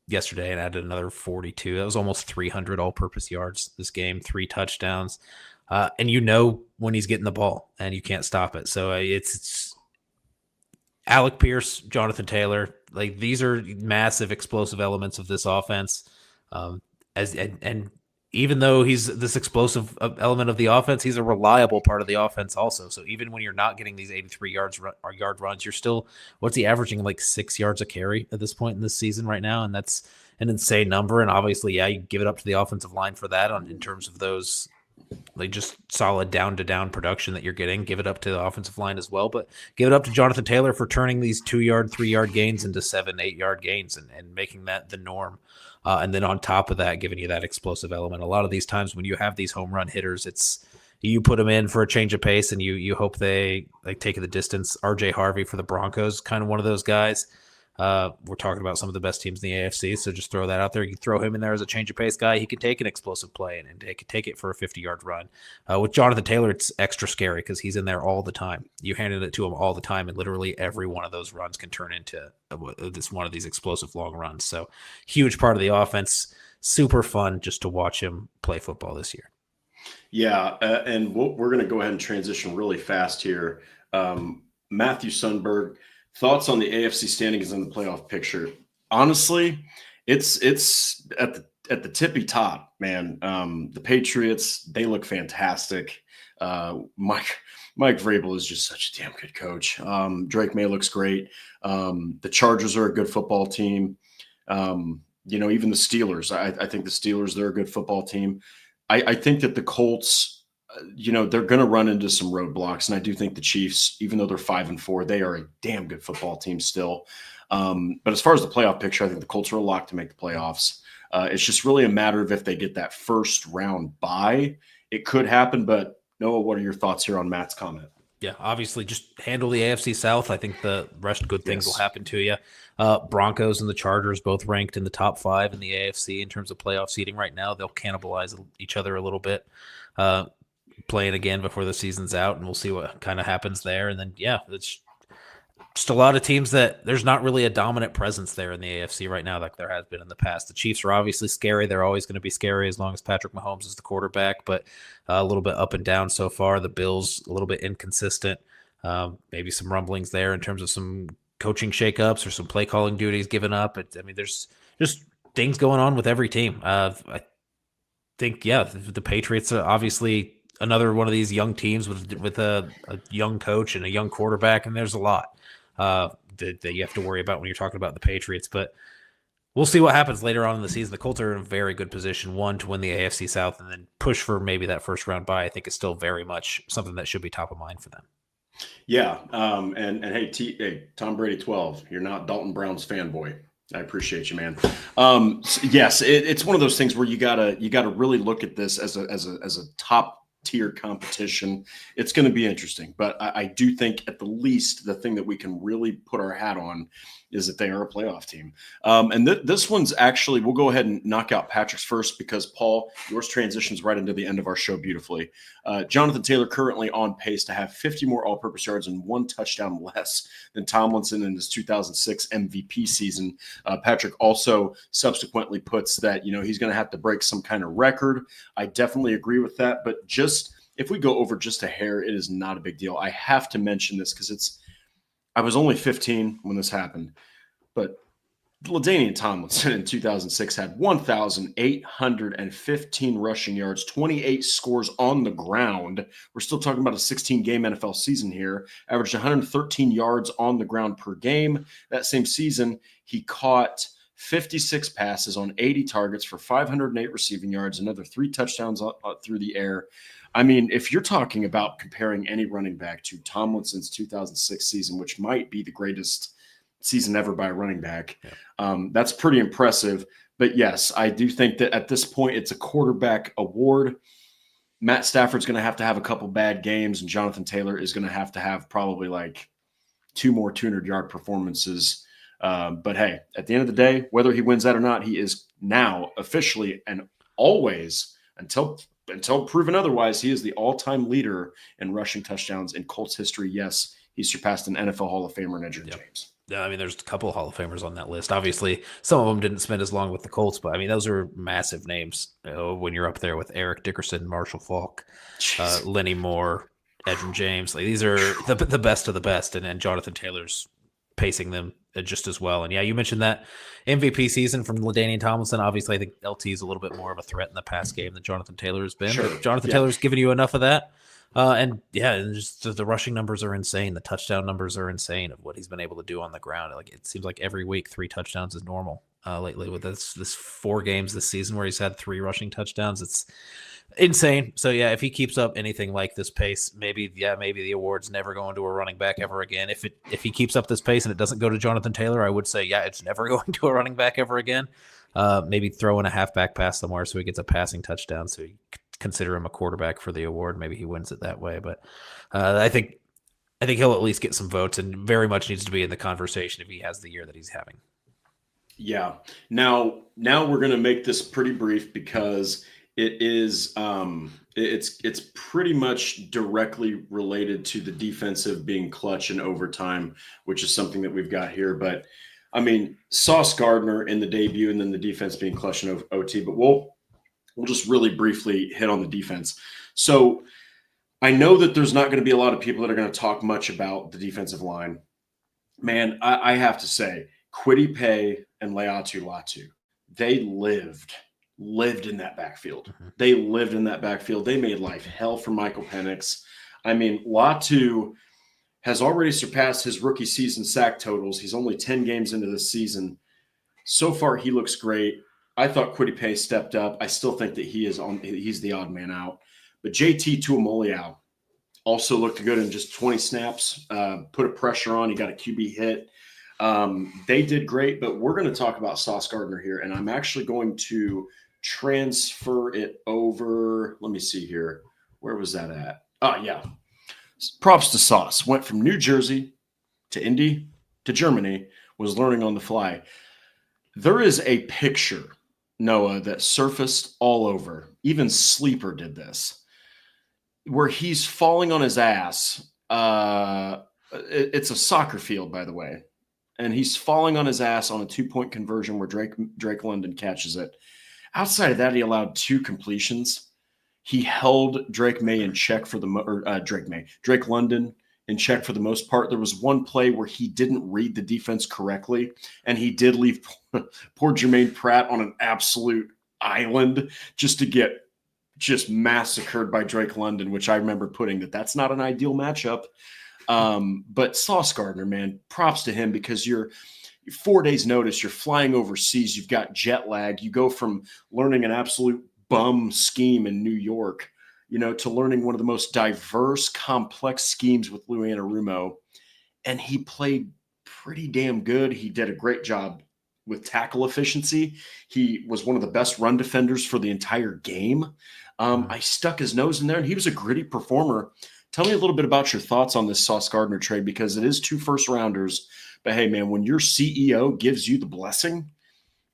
Yesterday, and added another 42. That was almost 300 all-purpose yards this game, 3 touchdowns. And when he's getting the ball, and you can't stop it. So it's Alec Pierce, Johnathan Taylor. Like, these are massive explosive elements of this offense. And even though he's this explosive element of the offense, he's a reliable part of the offense also. So even when you're not getting these 83 yard runs, you're still, what's he averaging, like 6 yards a carry at this point in this season right now? And that's an insane number. And obviously, you give it up to the offensive line for that in terms of those, like, just solid down-to-down production that you're getting. Give it up to the offensive line as well, but give it up to Johnathan Taylor for turning these 2-yard, 3-yard gains into 7-8 yard gains and making that the norm. And then on top of that, giving you that explosive element. A lot of these times when you have these home run hitters, it's you put them in for a change of pace, and you hope they take the distance. RJ Harvey for the Broncos, kind of one of those guys. We're talking about some of the best teams in the AFC, so just throw that out there. You throw him in there as a change of pace guy. He can take an explosive play and take it for a 50-yard run. With Johnathan Taylor, it's extra scary because he's in there all the time. You handed it to him all the time, and literally every one of those runs can turn into one of these explosive long runs. So huge part of the offense. Super fun just to watch him play football this year. Yeah, and we're going to go ahead and transition really fast here. Matthew Sundberg, thoughts on the AFC standings in the playoff picture? Honestly, it's at the tippy top, man. The Patriots, they look fantastic. Mike Vrabel is just such a damn good coach. Drake May looks great. The Chargers are a good football team. Even the Steelers. I think the Steelers, they're a good football team. I think that the Colts, they're going to run into some roadblocks. And I do think the Chiefs, even though they're 5-4, they are a damn good football team still. But as far as the playoff picture, I think the Colts are a lock to make the playoffs. It's just really a matter of if they get that first round bye. It could happen, but Noah, what are your thoughts here on Matt's comment? Yeah, obviously just handle the AFC South. I think the rest good things will happen to you. Broncos and the Chargers both ranked in the top 5 in the AFC in terms of playoff seeding right now. They'll cannibalize each other a little bit, playing again before the season's out, and we'll see what kind of happens there. And then, it's just a lot of teams that there's not really a dominant presence there in the AFC right now like there has been in the past. The Chiefs are obviously scary. They're always going to be scary as long as Patrick Mahomes is the quarterback, but a little bit up and down so far. The Bills, a little bit inconsistent. Maybe some rumblings there in terms of some coaching shakeups or some play calling duties given up. There's just things going on with every team. I think, the Patriots are obviously another one of these young teams with a young coach and a young quarterback, and there's a lot that you have to worry about when you're talking about the Patriots. But we'll see what happens later on in the season. The Colts are in a very good position, one, to win the AFC South and then push for maybe that first round bye. I think it's still very much something that should be top of mind for them. Yeah. And hey, Tom Brady 12, you're not Dalton Brown's fanboy. I appreciate you, man. Yes, it's one of those things where you gotta really look at this as a top tier competition. It's going to be interesting, but I do think at the least the thing that we can really put our hat on is that they are a playoff team. And this one's actually, we'll go ahead and knock out Patrick's first because, Paul, yours transitions right into the end of our show beautifully. Johnathan Taylor currently on pace to have 50 more all-purpose yards and 1 touchdown less than Tomlinson in his 2006 MVP season. Patrick also subsequently puts that, he's going to have to break some kind of record. I definitely agree with that, but just if we go over just a hair, it is not a big deal. I have to mention this because I was only 15 when this happened, but LaDainian Tomlinson in 2006 had 1,815 rushing yards, 28 scores on the ground. We're still talking about a 16-game NFL season here. Averaged 113 yards on the ground per game. That same season, he caught 56 passes on 80 targets for 508 receiving yards, another 3 touchdowns through the air. I mean, if you're talking about comparing any running back to Tomlinson's 2006 season, which might be the greatest season ever by a running back, that's pretty impressive. But yes, I do think that at this point, it's a quarterback award. Matt Stafford's going to have a couple bad games, and Johnathan Taylor is going to have probably like 2 more 200-yard performances. But hey, at the end of the day, whether he wins that or not, he is now officially and always, until proven otherwise, he is the all-time leader in rushing touchdowns in Colts history. Yes, he surpassed an NFL Hall of Famer in Edgerrin James. Yeah, I mean, there's a couple of Hall of Famers on that list. Obviously, some of them didn't spend as long with the Colts, but I mean, those are massive names when you're up there with Eric Dickerson, Marshall Faulk, Lenny Moore, Edgerrin James. Like, these are the best of the best, and Johnathan Taylor's pacing them just as well. And yeah, you mentioned that MVP season from LaDainian Tomlinson. Obviously, I think LT is a little bit more of a threat in the pass game than Johnathan Taylor has been. Sure. But Johnathan Taylor's given you enough of that. And just the rushing numbers are insane. The touchdown numbers are insane of what he's been able to do on the ground. Like, it seems like every week 3 touchdowns is normal lately with this 4 games this season where he's had 3 rushing touchdowns. It's insane. So yeah, if he keeps up anything like this pace, maybe the award's never going to a running back ever again. If he keeps up this pace and it doesn't go to Johnathan Taylor, I would say it's never going to a running back ever again. Maybe throw in a halfback pass somewhere so he gets a passing touchdown, so you consider him a quarterback for the award. Maybe he wins it that way. But I think he'll at least get some votes, and very much needs to be in the conversation if he has the year that he's having. Yeah. Now we're going to make this pretty brief because it is it's pretty much directly related to the defensive being clutch in overtime, which is something that we've got here. But I mean, Sauce Gardner in the debut, and then the defense being clutch in OT. But we'll just really briefly hit on the defense. So I know that there's not going to be a lot of people that are going to talk much about the defensive line. Man, I have to say, Kwity Paye and Laiatu Latu, they lived in that backfield. Mm-hmm. They lived in that backfield. They made life hell for Michael Penix. I mean, Latu has already surpassed his rookie season sack totals. He's only 10 games into this season. So far, he looks great. I thought Kwity Paye stepped up. I still think that he's the odd man out. But JT Tuimoloau also looked good in just 20 snaps, put a pressure on. He got a QB hit. They did great, but we're going to talk about Sauce Gardner here, and I'm actually going to transfer it over. Let me see here. Where was that at? Oh, yeah. Props to Sauce. Went from New Jersey to Indy to Germany, was learning on the fly. There is a picture, Noah, that surfaced all over. Even Sleeper did this, where he's falling on his ass. It's a soccer field, by the way. And he's falling on his ass on a 2-point conversion where Drake London catches it. Outside of that, he allowed 2 completions. He held Drake London in check for the most part. There was one play where he didn't read the defense correctly, and he did leave poor Jermaine Pratt on an absolute island just to get massacred by Drake London, which I remember putting that's not an ideal matchup. But Sauce Gardner, man, props to him, because you're 4 days notice, you're flying overseas, you've got jet lag, you go from learning an absolute bum scheme in New York, to learning one of the most diverse, complex schemes with Lou Anarumo. And he played pretty damn good. He did a great job with tackle efficiency. He was one of the best run defenders for the entire game. I stuck his nose in there, and he was a gritty performer. Tell me a little bit about your thoughts on this Sauce Gardner trade, because it is 2 first-rounders. But, hey, man, when your CEO gives you the blessing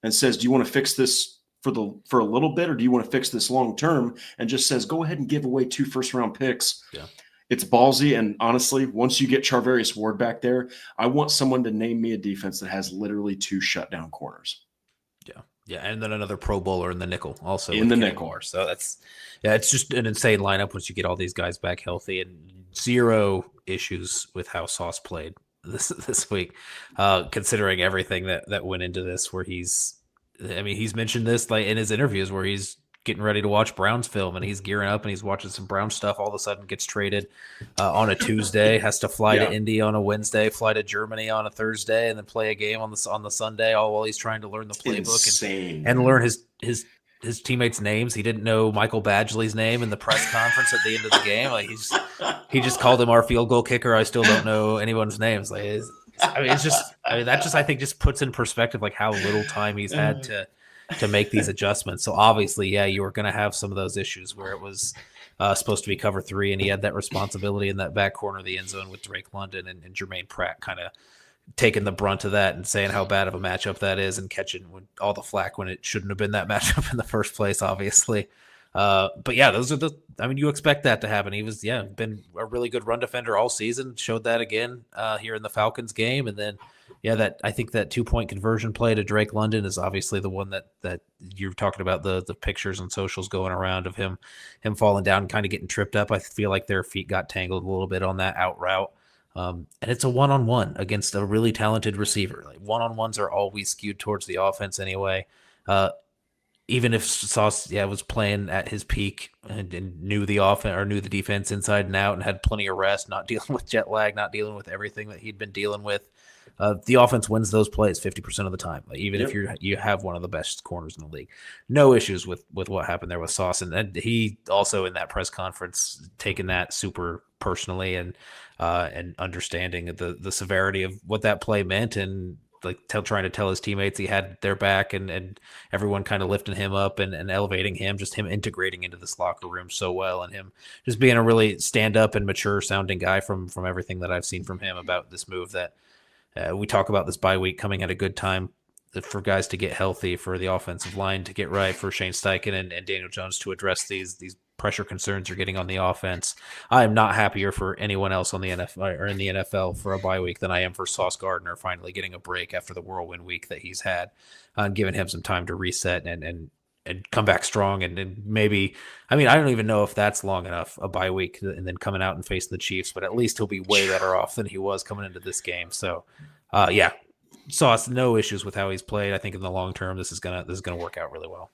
and says, do you want to fix this for a little bit, or do you want to fix this long-term, and just says, go ahead and give away 2 first-round picks, it's ballsy. And honestly, once you get Charvarius Ward back there, I want someone to name me a defense that has literally 2 shutdown corners. Yeah, and then another Pro Bowler in the nickel also. In the nickel. So it's just an insane lineup once you get all these guys back healthy, and 0 issues with how Sauce played this week, considering everything that went into this, where he's mentioned this like in his interviews where he's getting ready to watch Browns film and he's gearing up and he's watching some Brown stuff. All of a sudden gets traded on a Tuesday, has to fly to Indy on a Wednesday, fly to Germany on a Thursday, and then play a game on the Sunday, all while he's trying to learn the playbook and learn his teammates' names. He didn't know Michael Badgley's name in the press conference at the end of the game. Like he just called him our field goal kicker. I still don't know anyone's names. Like I think just puts in perspective like how little time he's had to make these adjustments. So obviously, you were going to have some of those issues where it was supposed to be cover 3, and he had that responsibility in that back corner of the end zone with Drake London and Jermaine Pratt kind of taking the brunt of that and saying how bad of a matchup that is, and catching all the flack when it shouldn't have been that matchup in the first place, obviously. But yeah, those are you expect that to happen. He was, been a really good run defender all season, showed that again here in the Falcons game. And then, I think that 2-point conversion play to Drake London is obviously the one that you're talking about, the pictures on socials going around of him falling down and kind of getting tripped up. I feel like their feet got tangled a little bit on that out route. And it's a one-on-one against a really talented receiver. Like one-on-ones are always skewed towards the offense anyway. Even if Sauce, was playing at his peak and knew the offense or knew the defense inside and out and had plenty of rest, not dealing with jet lag, not dealing with everything that he'd been dealing with, the offense wins those plays 50% of the time. Like even if you have one of the best corners in the league, no issues with what happened there with Sauce. And he also in that press conference taking that super personally and understanding the severity of what that play meant, and like trying to tell his teammates he had their back, and everyone kind of lifting him up and elevating him, just him integrating into this locker room so well, and him just being a really stand up and mature sounding guy from everything that I've seen from him about this move. That we talk about this bye week coming at a good time for guys to get healthy, for the offensive line to get right, for Shane Steichen and Daniel Jones to address these pressure concerns you're getting on the offense. I am not happier for anyone else on the NFL or in the NFL for a bye week than I am for Sauce Gardner finally getting a break after the whirlwind week that he's had, giving him some time to reset and come back strong. And maybe, I don't even know if that's long enough, a bye week, and then coming out and facing the Chiefs, but at least he'll be way better off than he was coming into this game. So, Sauce, no issues with how he's played. I think in the long term, this is gonna work out really well.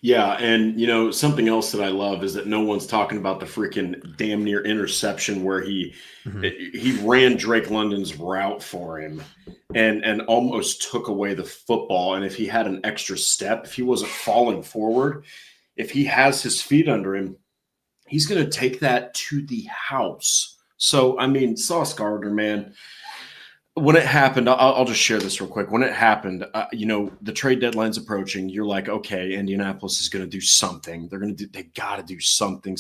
Yeah, and something else that I love is that no one's talking about the freaking damn near interception where he ran Drake London's route for him and almost took away the football. And if he had an extra step, if he wasn't falling forward, if he has his feet under him, he's going to take that to the house. So, Sauce Gardner, man, when it happened, I'll just share this real quick. When it happened, the trade deadline's approaching. You're like, okay, Indianapolis is going to do something. They got to do something.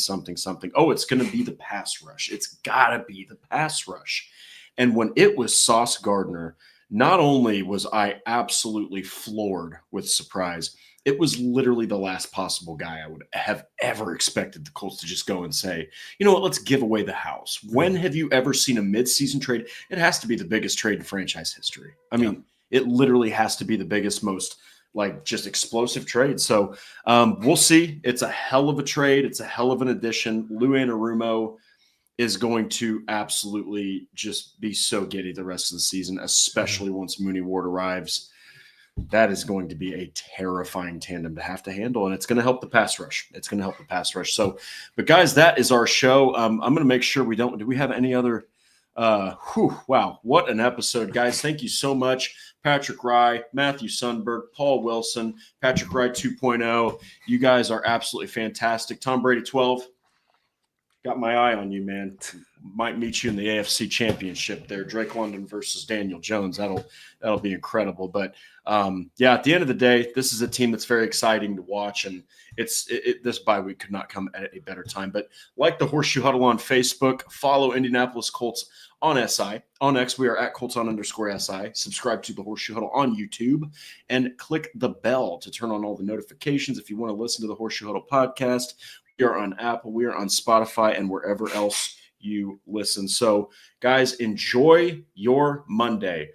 Oh, it's going to be the pass rush. It's got to be the pass rush. And when it was Sauce Gardner, not only was I absolutely floored with surprise, it was literally the last possible guy I would have ever expected the Colts to just go and say, you know what, let's give away the house. When have you ever seen a midseason trade? It has to be the biggest trade in franchise history. It literally has to be the biggest, most just explosive trade. So we'll see. It's a hell of a trade. It's a hell of an addition. Lou Anarumo is going to absolutely just be so giddy the rest of the season, especially once Mooney Ward arrives. That is going to be a terrifying tandem to have to handle, and it's going to help the pass rush. So, but guys, that is our show. I'm going to make sure do we have any other wow, what an episode, guys. Thank you so much. Patrick Rye, Matthew Sundberg, Paul Wilson, Patrick Rye 2.0. You guys are absolutely fantastic. Tom Brady 12. Got my eye on you, man. might meet you in the AFC Championship there. Drake London versus Daniel Jones. That'll be incredible. But at the end of the day, this is a team that's very exciting to watch, and this bye week could not come at a better time. But like the Horseshoe Huddle on Facebook, follow Indianapolis Colts on SI. On X, we are at Colts_SI. Subscribe to the Horseshoe Huddle on YouTube and click the bell to turn on all the notifications if you want to listen to the Horseshoe Huddle podcast. We are on Apple, we are on Spotify, and wherever else you listen. So, guys, enjoy your Monday.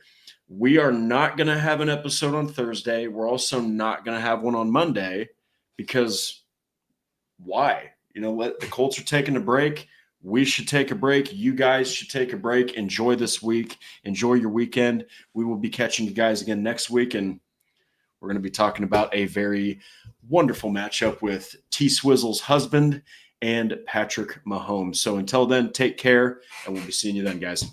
We are not going to have an episode on Thursday. We're also not going to have one on Monday because why? The Colts are taking a break. We should take a break. You guys should take a break. Enjoy this week. Enjoy your weekend. We will be catching you guys again next week, and we're going to be talking about a very wonderful matchup with T-Swizzle's husband and Patrick Mahomes. So until then, take care, and we'll be seeing you then, guys.